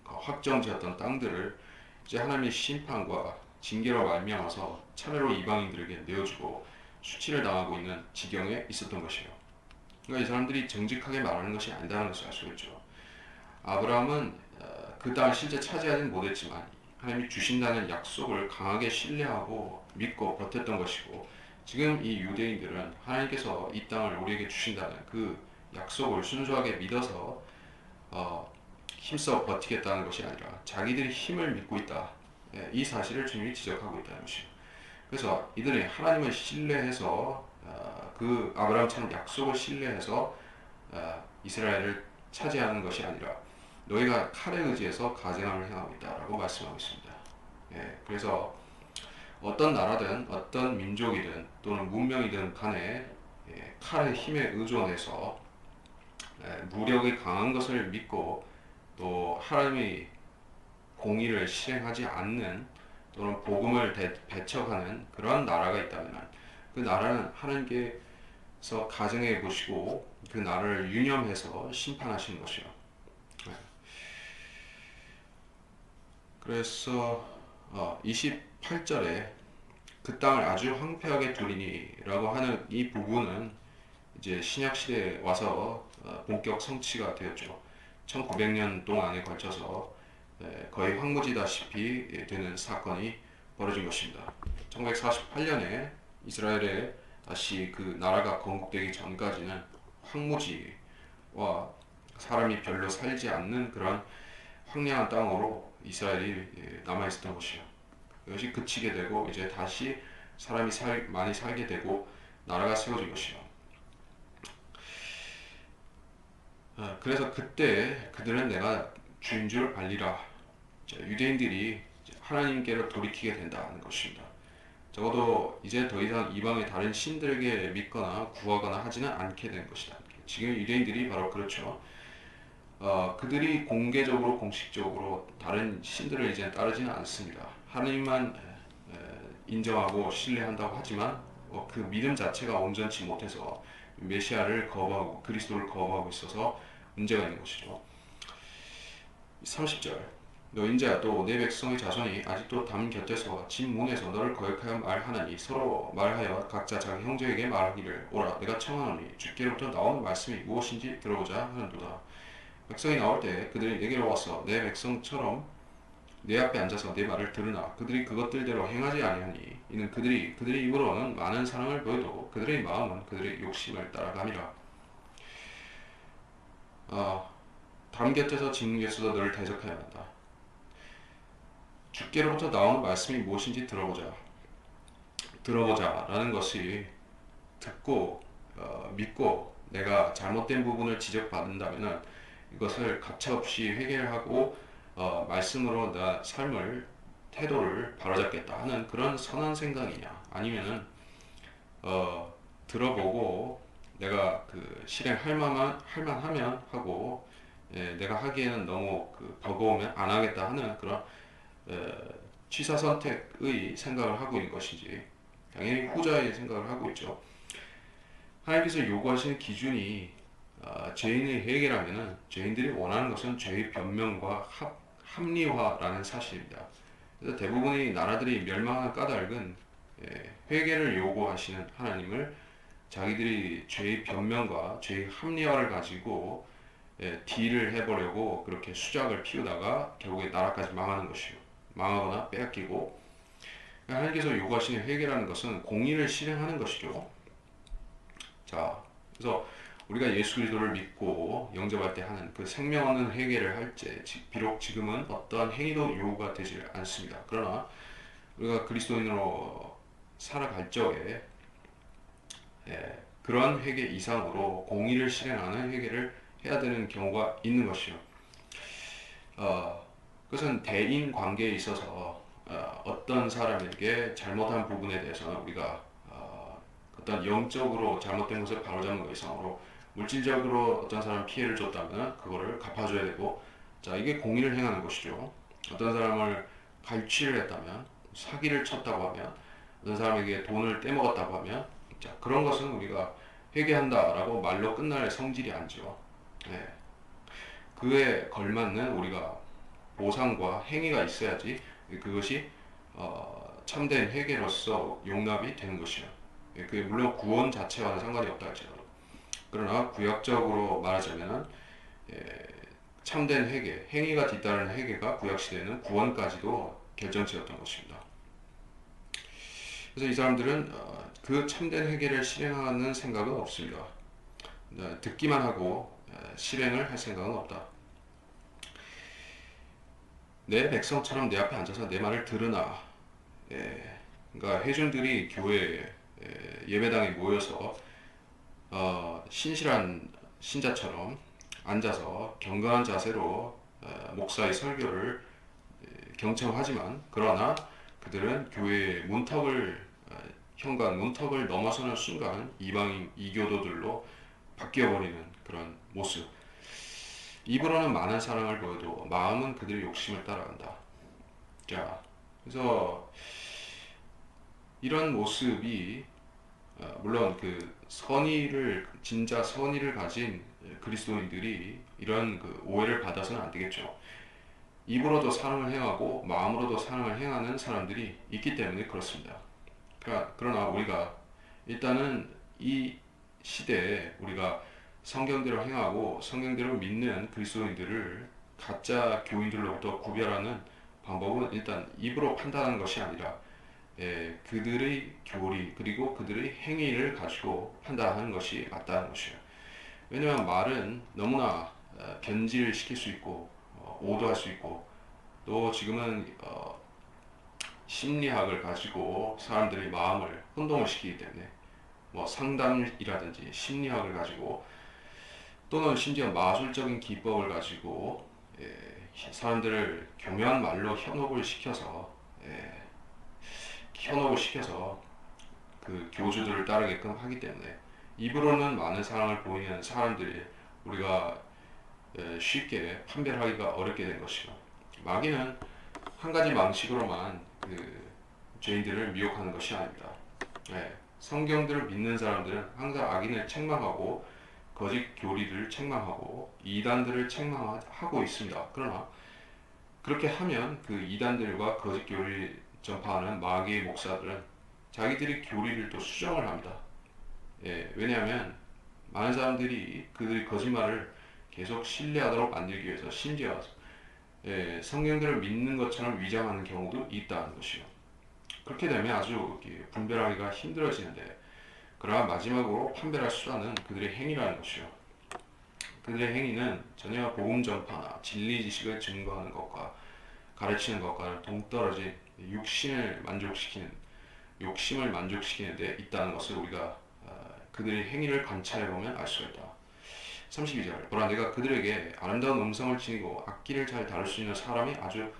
확정지었던 땅들을 이제 하나님의 심판과 징계로 말미암아서 차례로 이방인들에게 내어주고 수치를 당하고 있는 지경에 있었던 것이에요. 그러니까 이 사람들이 정직하게 말하는 것이 아니다는 것을 알 수 있죠. 아브라함은 그 땅을 실제 차지하지는 못했지만 하나님이 주신다는 약속을 강하게 신뢰하고 믿고 버텼던 것이고, 지금 이 유대인들은 하나님께서 이 땅을 우리에게 주신다는 그 약속을 순수하게 믿어서 힘써 버티겠다는 것이 아니라 자기들이 힘을 믿고 있다. 이 사실을 주님이 지적하고 있다는 것이에요. 그래서 이들이 하나님을 신뢰해서 그 아브라함처럼 약속을 신뢰해서 이스라엘을 차지하는 것이 아니라 너희가 칼에 의지해서 가증함을 행하고 있다라고 말씀하고 있습니다. 그래서 어떤 나라든 어떤 민족이든 또는 문명이든 간에 칼의 힘에 의존해서 무력이 강한 것을 믿고 또 하나님의 공의를 실행하지 않는 또는 복음을 배척하는 그러한 나라가 있다면 그 나라는 하나님께서 가정해 보시고 그 나라를 유념해서 심판하시는 것이요. 그래서 28절에 그 땅을 아주 황폐하게 두리니라고 하는 이 부분은 이제 신약 시대에 와서 본격 성취가 되었죠. 1900년 동안에 걸쳐서 거의 황무지다시피 되는 사건이 벌어진 것입니다. 1948년에 이스라엘에 다시 그 나라가 건국되기 전까지는 황무지와 사람이 별로 살지 않는 그런 황량한 땅으로 이스라엘이 남아 있었던 것이요. 이것이 그치게 되고 이제 다시 사람이 많이 살게 되고 나라가 세워진 것이요. 그래서 그때 그들은 내가 주인 줄 알리라. 유대인들이 하나님께로 돌이키게 된다는 것입니다. 적어도 이제 더 이상 이방의 다른 신들에게 믿거나 구하거나 하지는 않게 된 것이다. 지금 유대인들이 바로 그렇죠. 그들이 공개적으로 공식적으로 다른 신들을 이제 따르지는 않습니다. 하나님만 인정하고 신뢰한다고 하지만 그 믿음 자체가 온전치 못해서 메시아를 거부하고 그리스도를 거부하고 있어서 문제가 있는 것이죠. 30절 너 인자야 또 내 백성의 자손이 아직도 담 곁에서 집 문에서 너를 거역하여 말하나니 서로 말하여 각자 자기 형제에게 말하기를 오라 내가 청하노니 주께로부터 나오는 말씀이 무엇인지 들어보자 하는도다. 백성이 나올 때 그들이 내게로 와서 내 백성처럼 내 앞에 앉아서 내 말을 들으나 그들이 그것들대로 행하지 아니하니 이는 그들의 입으로는 많은 사랑을 보여도 그들의 마음은 그들의 욕심을 따라감이라. 담 곁에서 집 곁에서 너를 대적하여 한다. 주께로부터 나오는 말씀이 무엇인지 들어보자 라는 것이 듣고 믿고 내가 잘못된 부분을 지적받는다면 이것을 가차없이 회개하고 말씀으로 나 삶을 태도를 바로잡겠다 하는 그런 선한 생각이냐, 아니면은 들어보고 내가 그 실행할 만하면 하고, 내가 하기에는 너무 버거우면 안 하겠다 하는 그런 취사 선택의 생각을 하고 있는 것인지, 당연히 후자의 생각을 하고 있죠. 하나님께서 요구하시는 기준이 죄인의 회개라면은 죄인들이 원하는 것은 죄의 변명과 합리화라는 사실입니다. 그래서 대부분의 나라들이 멸망한 까닭은 회개를 요구하시는 하나님을 자기들이 죄의 변명과 죄의 합리화를 가지고 딜을 해보려고 그렇게 수작을 피우다가 결국에 나라까지 망하는 것이요, 망하거나 빼앗기고. 하나님께서 요구하시는 회개라는 것은 공의를 실행하는 것이죠. 자, 그래서 우리가 예수 그리스도를 믿고 영접할 때 하는 그 생명 얻는 회개를 할 때, 비록 지금은 어떠한 행위도 요구가 되지 않습니다. 그러나 우리가 그리스도인으로 살아갈 적에 그런 회개 이상으로 공의를 실행하는 회개를 해야 되는 경우가 있는 것이요. 그것은 대인 관계에 있어서 어떤 사람에게 잘못한 부분에 대해서는 우리가 어떤 영적으로 잘못된 것을 바로잡는 것 이상으로 물질적으로 어떤 사람 피해를 줬다면 그거를 갚아줘야 되고, 자, 이게 공의를 행하는 것이죠. 어떤 사람을 갈취를 했다면, 사기를 쳤다고 하면, 어떤 사람에게 돈을 떼먹었다고 하면, 자, 그런 것은 우리가 회개한다라고 말로 끝날 성질이 아니죠. 네. 그에 걸맞는 우리가 보상과 행위가 있어야지 그것이 참된 회개로서 용납이 되는 것이요. 그게 물론 구원 자체와는 상관이 없다 할지라도, 그러나 구약적으로 말하자면 참된 회개, 행위가 뒤따르는 회개가 구약시대에는 구원까지도 결정지었던 것입니다. 그래서 이 사람들은 그 참된 회개를 실행하는 생각은 없습니다. 듣기만 하고 실행을 할 생각은 없다. 내 백성처럼 내 앞에 앉아서 내 말을 들으나. 그러니까 회중들이 교회 예배당에 모여서 신실한 신자처럼 앉아서 경건한 자세로 목사의 설교를 경청하지만, 그러나 그들은 교회의 현관 문턱을 넘어서는 순간 이방인 이교도들로 바뀌어버리는 그런 모습. 입으로는 많은 사랑을 보여도 마음은 그들의 욕심을 따라간다. 자, 그래서 이런 모습이 물론 진짜 선의를 가진 그리스도인들이 이런 오해를 받아서는 안 되겠죠. 입으로도 사랑을 행하고 마음으로도 사랑을 행하는 사람들이 있기 때문에 그렇습니다. 그러나 우리가 일단은 이 시대에 우리가 성경대로 행하고 성경대로 믿는 그리스도인들을 가짜 교인들로부터 구별하는 방법은 일단 입으로 판단하는 것이 아니라 그들의 교리 그리고 그들의 행위를 가지고 판단하는 것이 맞다는 것이에요. 왜냐하면 말은 너무나 변질을 시킬 수 있고 오도할 수 있고, 또 지금은 심리학을 가지고 사람들의 마음을 혼동을 시키기 때문에 뭐 상담이라든지 심리학을 가지고, 또는 심지어 마술적인 기법을 가지고 사람들을 교묘한 말로 현혹을 시켜서 그 교주들을 따르게끔 하기 때문에 입으로는 많은 사랑을 보이는 사람들이 우리가 쉽게 판별하기가 어렵게 된 것이고, 마귀는 한 가지 방식으로만 죄인들을 미혹하는 것이 아닙니다. 성경들을 믿는 사람들은 항상 악인을 책망하고 거짓 교리를 책망하고 이단들을 책망하고 있습니다. 그러나 그렇게 하면 그 이단들과 거짓 교리를 전파하는 마귀의 목사들은 자기들의 교리를 또 수정을 합니다. 왜냐하면 많은 사람들이 그들의 거짓말을 계속 신뢰하도록 만들기 위해서 심지어 성경들을 믿는 것처럼 위장하는 경우도 있다는 것이요. 그렇게 되면 아주 분별하기가 힘들어지는데, 그러나 마지막으로 판별할 수단은 그들의 행위라는 것이요. 그들의 행위는 전혀 복음 전파나 진리 지식을 증거하는 것과 가르치는 것과는 동떨어진 욕심을 만족시키는 데 있다는 것을 우리가 그들의 행위를 관찰해 보면 알 수가 있다. 32절 보라 내가 그들에게 아름다운 음성을 지니고 악기를 잘 다룰 수 있는 사람이 아주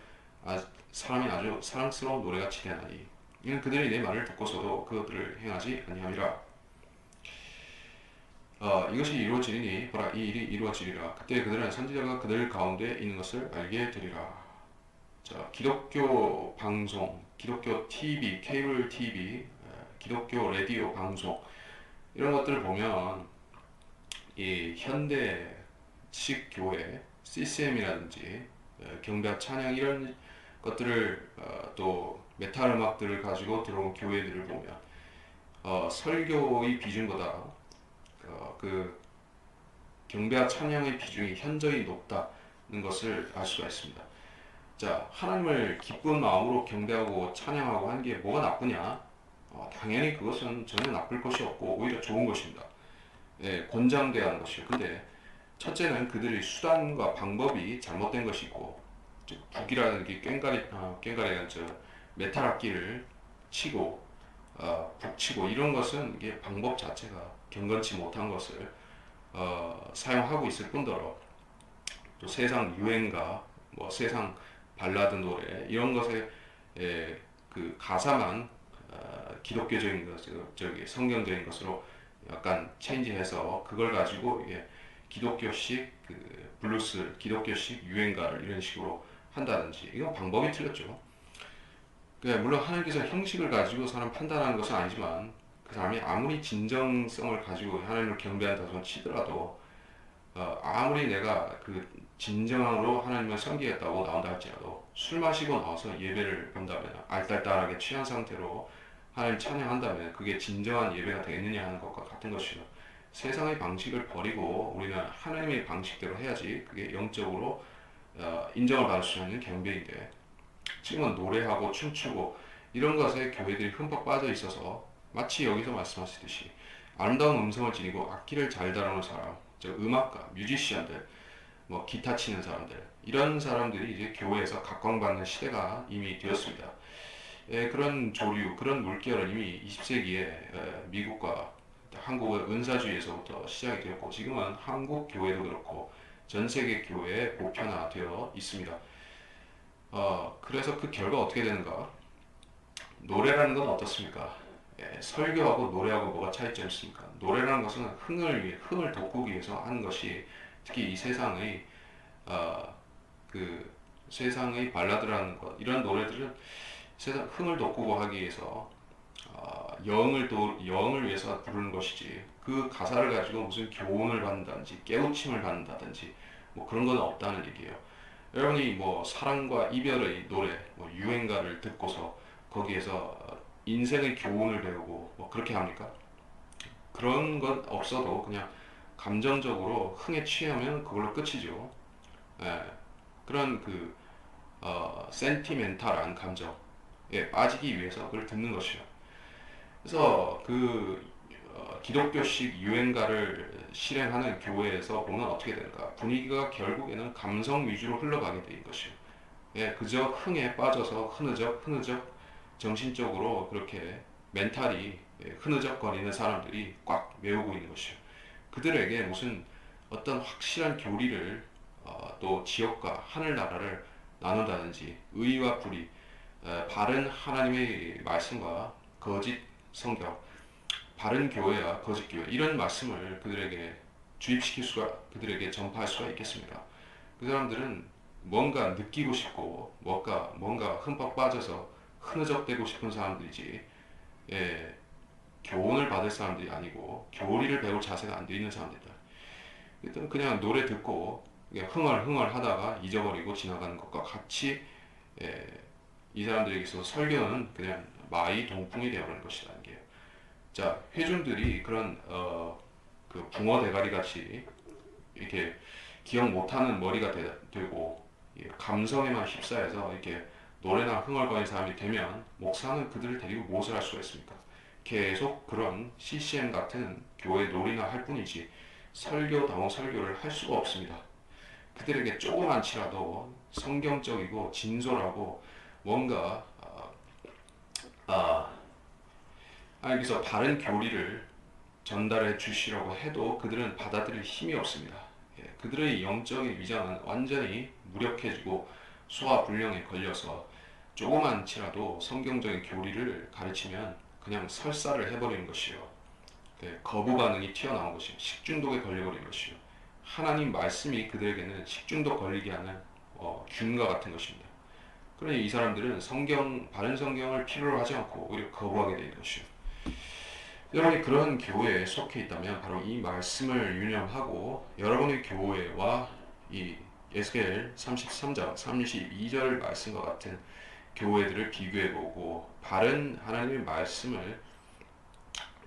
사랑스러운 노래같이 되나니 이는 그들이 내 말을 듣고서도 그것들을 행하지 아니함이라. 이것이 이루어지리니 보라 이 일이 이루어지리라. 그때 그들은 선지자가 그들 가운데 있는 것을 알게 되리라. 자, 기독교 방송, 기독교 TV, 케이블 TV, 기독교 라디오 방송 이런 것들을 보면 이 현대식 교회, CCM이라든지 경배 찬양 이런 것들을 또 메탈 음악들을 가지고 들어온 교회들을 보면 설교의 비중보다 그 경배와 찬양의 비중이 현저히 높다는 것을 알 수가 있습니다. 자, 하나님을 기쁜 마음으로 경배하고 찬양하고 하는 게 뭐가 나쁘냐? 당연히 그것은 전혀 나쁠 것이 없고 오히려 좋은 것입니다. 예, 권장돼야 하는 것이요. 근데 첫째는 그들의 수단과 방법이 잘못된 것이고, 즉 북이라든지 꽹가리가 저 메탈 악기를 치고 북치고 이런 것은 이게 방법 자체가 경건치 못한 것을 사용하고 있을 뿐더러 또 세상 유행가, 뭐 세상 발라드 노래 이런 것에 그 가사만 기독교적인 것, 저기 성경적인 것으로 약간 체인지해서 그걸 가지고 기독교식 그 블루스, 기독교식 유행가를 이런 식으로 한다든지 이건 방법이 틀렸죠. 물론 하나님께서 형식을 가지고 사람 판단하는 것은 아니지만 그 사람이 아무리 진정성을 가지고 하나님을 경배한다고 치더라도 아무리 내가 그 진정으로 하나님을 섬기겠다고 나온다 할지라도 술 마시고 나와서 예배를 본다면 알딸딸하게 취한 상태로 하나님 찬양한다면 그게 진정한 예배가 되겠느냐 하는 것과 같은 것이죠. 세상의 방식을 버리고 우리는 하나님의 방식대로 해야지 그게 영적으로 인정을 받을 수 있는 경배인데 지금은 노래하고 춤추고 이런 것에 교회들이 흠뻑 빠져 있어서 마치 여기서 말씀하시듯이 아름다운 음성을 지니고 악기를 잘 다루는 사람, 즉 음악가, 뮤지션들, 뭐 기타 치는 사람들 이런 사람들이 이제 교회에서 각광받는 시대가 이미 되었습니다. 그런 조류, 그런 물결은 이미 20세기에 미국과 한국의 은사주의에서부터 시작이 되었고 지금은 한국 교회도 그렇고 전 세계 교회에 보편화되어 있습니다. 그래서 그 결과 어떻게 되는가? 노래라는 건 어떻습니까? 설교하고 노래하고 뭐가 차이점이 있습니까? 노래라는 것은 흥을 돋구기 위해서 하는 것이 특히 이 세상의 그 세상의 발라드라는 것 이런 노래들은 세상 흥을 돋구고 하기 위해서 영을 위해서 부르는 것이지 그 가사를 가지고 무슨 교훈을 받는다든지 깨우침을 받는다든지 뭐 그런 건 없다는 얘기예요. 여러분이 뭐 사랑과 이별의 노래, 뭐 유행가를 듣고서 거기에서 인생의 교훈을 배우고 뭐 그렇게 합니까? 그런 건 없어도 그냥 감정적으로 흥에 취하면 그걸로 끝이죠. 예, 그런 그 센티멘탈한 감정에 빠지기 위해서 그걸 듣는 것이요. 그래서 그 기독교식 유행가를 실행하는 교회에서 보면 어떻게 될까? 분위기가 결국에는 감성 위주로 흘러가게 된 것이요. 그저 흥에 빠져서 흐느적 정신적으로 그렇게 멘탈이 흐느적거리는 사람들이 꽉 메우고 있는 것이요. 그들에게 무슨 어떤 확실한 교리를 또 지역과 하늘나라를 나눈다든지 의와 불의, 바른 하나님의 말씀과 거짓 성경, 바른 교회와 거짓 교회 이런 말씀을 그들에게 그들에게 전파할 수가 있겠습니까? 그 사람들은 뭔가 느끼고 싶고 뭔가 흠뻑 빠져서 흐느적대고 싶은 사람들이지 교훈을 받을 사람들이 아니고 교리를 배울 자세가 안 돼 있는 사람들이다. 일단 그냥 노래 듣고 흥얼흥얼 하다가 잊어버리고 지나가는 것과 같이 이 사람들에게 있어서 설교는 그냥 마의 동풍이 되어버린 것이라는 게요. 자, 회중들이 그런 그 붕어 대가리 같이 이렇게 기억 못하는 머리가 되고 감성에만 휩싸여서 이렇게 노래나 흥얼거리는 사람이 되면 목사는 그들을 데리고 무엇을 할 수가 있습니까? 계속 그런 CCM 같은 교회 놀이나 할 뿐이지 설교다운 설교를 할 수가 없습니다. 그들에게 조그만치라도 성경적이고 진솔하고 뭔가 아, 여기서 바른 교리를 전달해 주시려고 해도 그들은 받아들일 힘이 없습니다. 예, 그들의 영적인 위장은 완전히 무력해지고 소화불량에 걸려서 조그만치라도 성경적인 교리를 가르치면 그냥 설사를 해버리는 것이요. 예, 거부 반응이 튀어나온 것이요. 식중독에 걸려버린 것이요. 하나님 말씀이 그들에게는 식중독 걸리게 하는 균과 같은 것입니다. 그러니 이 사람들은 바른 성경을 필요로 하지 않고 오히려 거부하게 되는 것이요. 여러분이 그런 교회에 속해 있다면 바로 이 말씀을 유념하고 여러분의 교회와 이 에스겔 33장 32절 말씀과 같은 교회들을 비교해보고 바른 하나님의 말씀을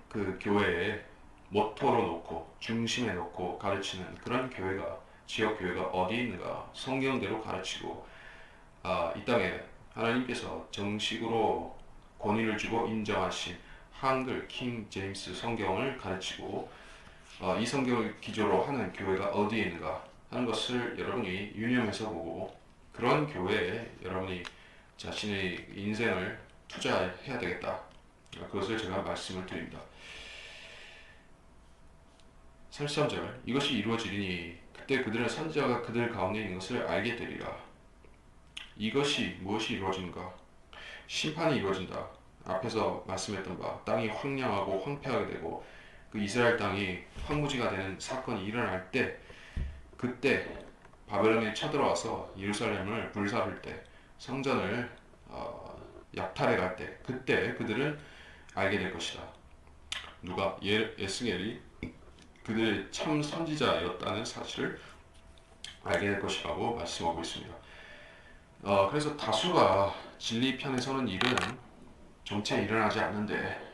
그 교회의 모토로 놓고 중심에 놓고 가르치는 그런 교회가 지역 교회가 어디 있는가 성경대로 가르치고 이 땅에 하나님께서 정식으로 권위를 주고 인정하신 한글 킹 제임스 성경을 가르치고 이 성경을 기조로 하는 교회가 어디에 있는가 하는 것을 여러분이 유념해서 보고 그런 교회에 여러분이 자신의 인생을 투자해야 되겠다. 그것을 제가 말씀을 드립니다. 33절 이것이 이루어지리니 그때 그들은 선지자가 그들 가운데 있는 것을 알게 되리라. 이것이 무엇이 이루어지는가? 심판이 이루어진다. 앞에서 말씀했던 바 땅이 황량하고 황폐하게 되고 그 이스라엘 땅이 황무지가 되는 사건이 일어날 때 그때 바벨론이 쳐들어와서 예루살렘을 불사를 때 성전을 약탈해 갈 때 그때 그들은 알게 될 것이다. 누가? 에스겔이 그들의 참 선지자였다는 사실을 알게 될 것이라고 말씀하고 있습니다. 그래서 다수가 진리 편에 서는 일은 정체 일어나지 않는데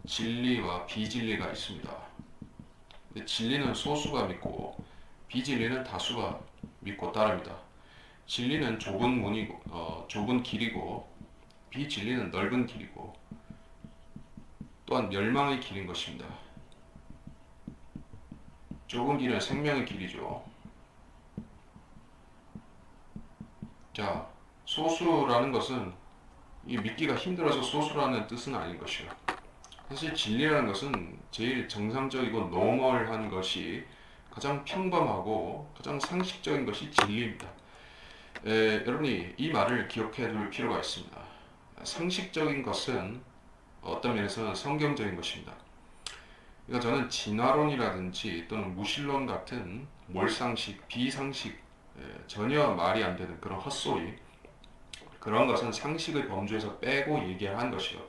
진리와 비진리가 있습니다. 근데 진리는 소수가 믿고 비진리는 다수가 믿고 따릅니다. 진리는 좁은 문이고 좁은 길이고 비진리는 넓은 길이고 또한 멸망의 길인 것입니다. 좁은 길은 생명의 길이죠. 자, 소수라는 것은 믿기가 힘들어서 소수라는 뜻은 아닌 것이요. 사실 진리라는 것은 제일 정상적이고 노멀한 것이 가장 평범하고 가장 상식적인 것이 진리입니다. 여러분이 이 말을 기억해 둘 필요가 있습니다. 상식적인 것은 어떤 면에서는 성경적인 것입니다. 그러니까 저는 진화론이라든지 또는 무신론 같은 몰상식, 비상식, 전혀 말이 안 되는 그런 헛소리 그런 것은 상식의 범주에서 빼고 얘기한 것이요.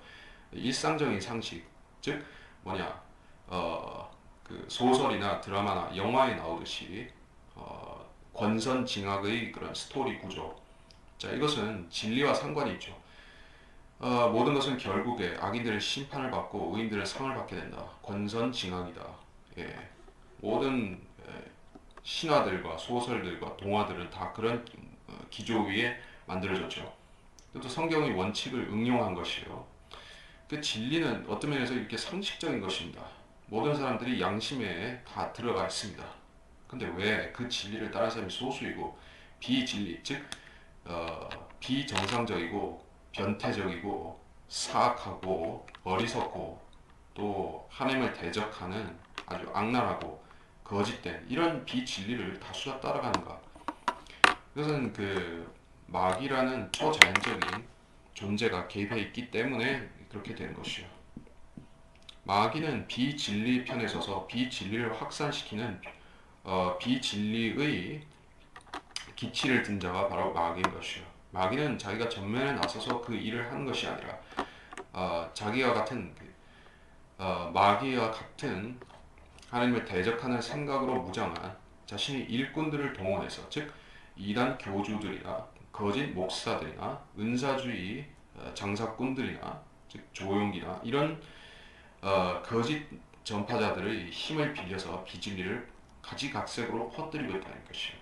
일상적인 상식, 즉 뭐냐, 그 소설이나 드라마나 영화에 나오듯이 권선징악의 그런 스토리 구조. 자, 이것은 진리와 상관이 있죠. 모든 것은 결국에 악인들의 심판을 받고 의인들은 상을 받게 된다. 권선징악이다. 예. 모든 신화들과 소설들과 동화들은 다 그런 기조 위에 만들어졌죠. 또 성경의 원칙을 응용한 것이에요. 그 진리는 어떤 면에서 이렇게 상식적인 것입니다. 모든 사람들이 양심에 다 들어가 있습니다. 근데 왜 그 진리를 따르는 사람이 소수이고 비진리, 즉 비정상적이고 변태적이고 사악하고 어리석고 또 하나님을 대적하는 아주 악랄하고 거짓된 이런 비진리를 다수가 따라가는가? 그것은 그 마귀라는 초자연적인 존재가 개입해 있기 때문에 그렇게 되는 것이요. 마귀는 비진리 편에 서서 비진리를 확산시키는 비진리의 기치를 든 자가 바로 마귀인 것이요. 마귀는 자기가 전면에 나서서 그 일을 하는 것이 아니라 자기와 같은 마귀와 같은 하나님을 대적하는 생각으로 무장한 자신의 일꾼들을 동원해서 즉 이단 교주들이나 거짓 목사들이나 은사주의 장사꾼들이나 즉 조용기나 이런 거짓 전파자들의 힘을 빌려서 비진리를 가지각색으로 퍼뜨리고 있다는 것이요.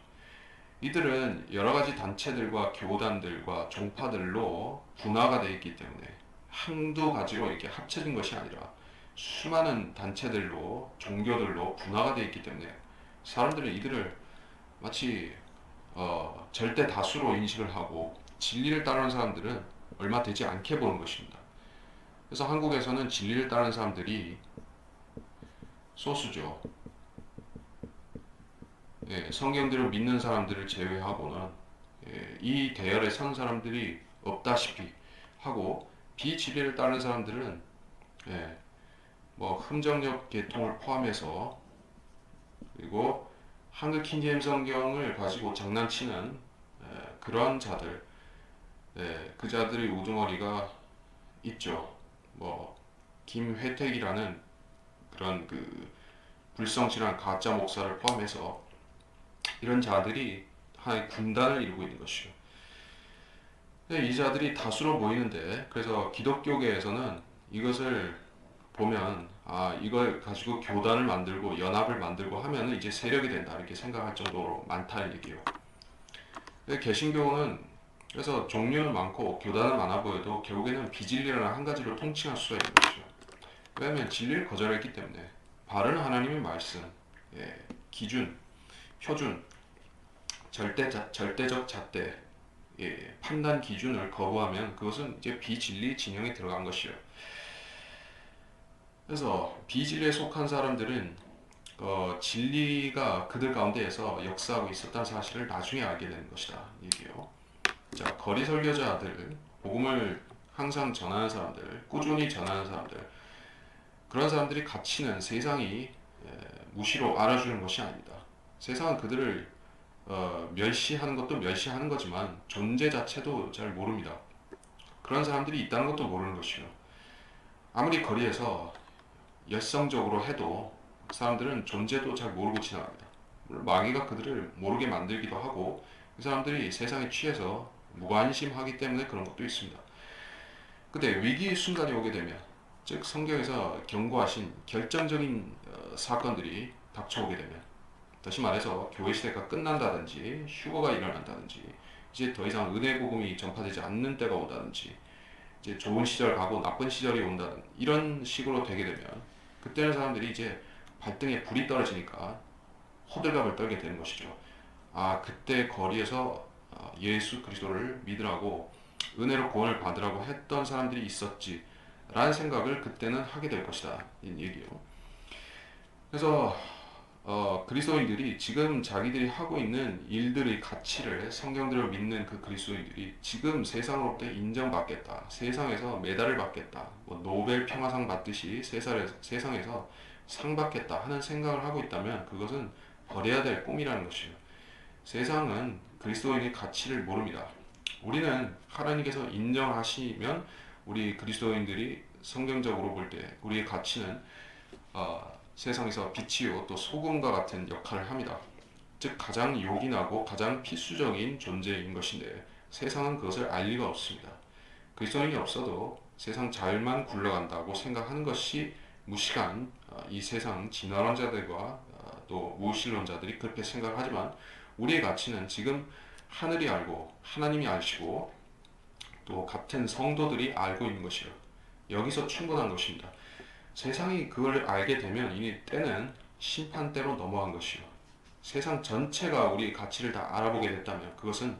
이들은 여러 가지 단체들과 교단들과 종파들로 분화가 되어 있기 때문에 한두 가지로 이렇게 합쳐진 것이 아니라 수많은 단체들로 종교들로 분화가 되어 있기 때문에 사람들은 이들을 마치 절대 다수로 인식을 하고 진리를 따르는 사람들은 얼마 되지 않게 보는 것입니다. 그래서 한국에서는 진리를 따르는 사람들이 소수죠. 예, 성경대로 믿는 사람들을 제외하고는 이 대열에 선 사람들이 없다시피 하고 비진리를 따르는 사람들은 예, 뭐 흠정역 계통을 포함해서 그리고 한글 킹제임 성경을 가지고 장난치는 그러한 자들, 그 자들의 우두머리가 있죠. 뭐 김회택이라는 그런 그 불성실한 가짜 목사를 포함해서 이런 자들이 하나의 군단을 이루고 있는 것이죠. 이 자들이 다수로 보이는데 그래서 기독교계에서는 이것을 보면 이걸 가지고 교단을 만들고 연합을 만들고 하면 이제 세력이 된다 이렇게 생각할 정도로 많다는 얘기예요. 개신교는 그래서 종류는 많고 교단은 많아 보여도 결국에는 비진리라는 한 가지로 통칭할 수가 있는 것이죠. 왜냐하면 진리를 거절했기 때문에 바른 하나님의 말씀, 기준, 표준, 절대적 잣대, 판단 기준을 거부하면 그것은 이제 비진리 진영에 들어간 것이에요. 그래서 비진리에 속한 사람들은 진리가 그들 가운데에서 역사하고 있었다는 사실을 나중에 알게 되는 것이다. 얘기요. 자, 거리 설교자들, 복음을 항상 전하는 사람들, 꾸준히 전하는 사람들, 그런 사람들이 가치는 세상이 무시로 알아주는 것이 아닙니다. 세상은 그들을 멸시하는 것도 멸시하는 거지만 존재 자체도 잘 모릅니다. 그런 사람들이 있다는 것도 모르는 것이요. 아무리 거리에서 열성적으로 해도 사람들은 존재도 잘 모르고 지나갑니다. 마귀가 그들을 모르게 만들기도 하고 그 사람들이 세상에 취해서 무관심하기 때문에 그런 것도 있습니다. 근데 위기의 순간이 오게 되면 즉 성경에서 경고하신 결정적인 사건들이 닥쳐오게 되면 다시 말해서 교회 시대가 끝난다든지 휴거가 일어난다든지 이제 더 이상 은혜 복음이 전파되지 않는 때가 온다든지 이제 좋은 시절 가고 나쁜 시절이 온다든 이런 식으로 되게 되면 그때는 사람들이 이제 발등에 불이 떨어지니까 호들갑을 떨게 되는 것이죠. 그때 거리에서 예수 그리스도를 믿으라고 은혜로 구원을 받으라고 했던 사람들이 있었지 라는 생각을 그때는 하게 될 것이다 이 얘기예요. 그래서 그리스도인들이 지금 자기들이 하고 있는 일들의 가치를 성경대로 믿는 그 그리스도인들이 지금 세상으로부터 인정받겠다, 세상에서 메달을 받겠다, 뭐 노벨 평화상 받듯이 세상에서 상 받겠다 하는 생각을 하고 있다면 그것은 버려야 될 꿈이라는 것이에요. 세상은 그리스도인의 가치를 모릅니다. 우리는 하나님께서 인정하시면 우리 그리스도인들이 성경적으로 볼 때 우리의 가치는 세상에서 빛이요 또 소금과 같은 역할을 합니다. 즉 가장 요긴하고 가장 필수적인 존재인 것인데 세상은 그것을 알 리가 없습니다. 그리스도인이 없어도 세상 잘만 굴러간다고 생각하는 것이 무식한 이 세상 진화론자들과 또 무신론자들이 그렇게 생각하지만 우리의 가치는 지금 하늘이 알고 하나님이 아시고 또 같은 성도들이 알고 있는 것이요. 여기서 충분한 것입니다. 세상이 그걸 알게 되면 이미 때는 심판대로 넘어간 것이요. 세상 전체가 우리의 가치를 다 알아보게 됐다면 그것은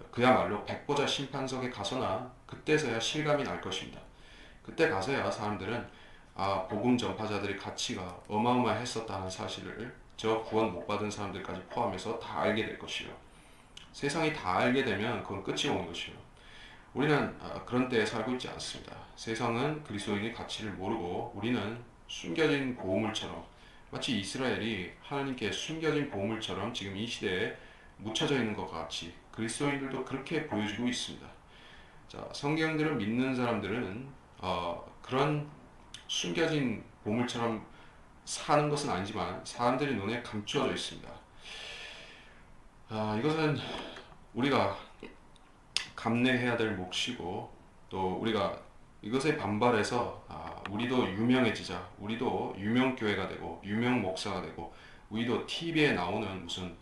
그야말로 백보자 심판석에 가서나 그때서야 실감이 날 것입니다. 그때 가서야 사람들은 복음 전파자들의 가치가 어마어마했었다는 사실을 저 구원 못 받은 사람들까지 포함해서 다 알게 될 것이요. 세상이 다 알게 되면 그건 끝이 오는 것이요. 우리는 그런 때에 살고 있지 않습니다. 세상은 그리스도인의 가치를 모르고 우리는 숨겨진 보물처럼 마치 이스라엘이 하나님께 숨겨진 보물처럼 지금 이 시대에 묻혀져 있는 것 같이 그리스도인들도 그렇게 보여지고 있습니다. 자, 성경들을 믿는 사람들은 그런 숨겨진 보물처럼 사는 것은 아니지만 사람들의 눈에 감추어져 있습니다. 이것은 우리가 감내해야 될 몫이고 또 우리가 이것에 반발해서 우리도 유명해지자, 우리도 유명교회가 되고 유명 목사가 되고 우리도 TV에 나오는 무슨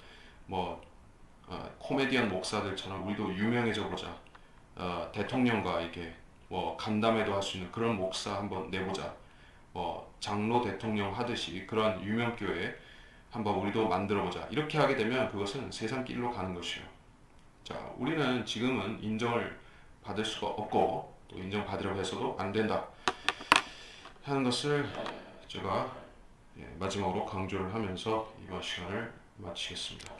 뭐 코미디언 목사들처럼 우리도 유명해져 보자, 대통령과 이렇게 뭐 간담회도 할 수 있는 그런 목사 한번 내보자, 뭐 장로 대통령 하듯이 그런 유명교회 한번 우리도 만들어보자. 이렇게 하게 되면 그것은 세상 길로 가는 것이에요. 자, 우리는 지금은 인정을 받을 수가 없고 또 인정받으려고 해서도 안 된다 하는 것을 제가 마지막으로 강조를 하면서 이번 시간을 마치겠습니다.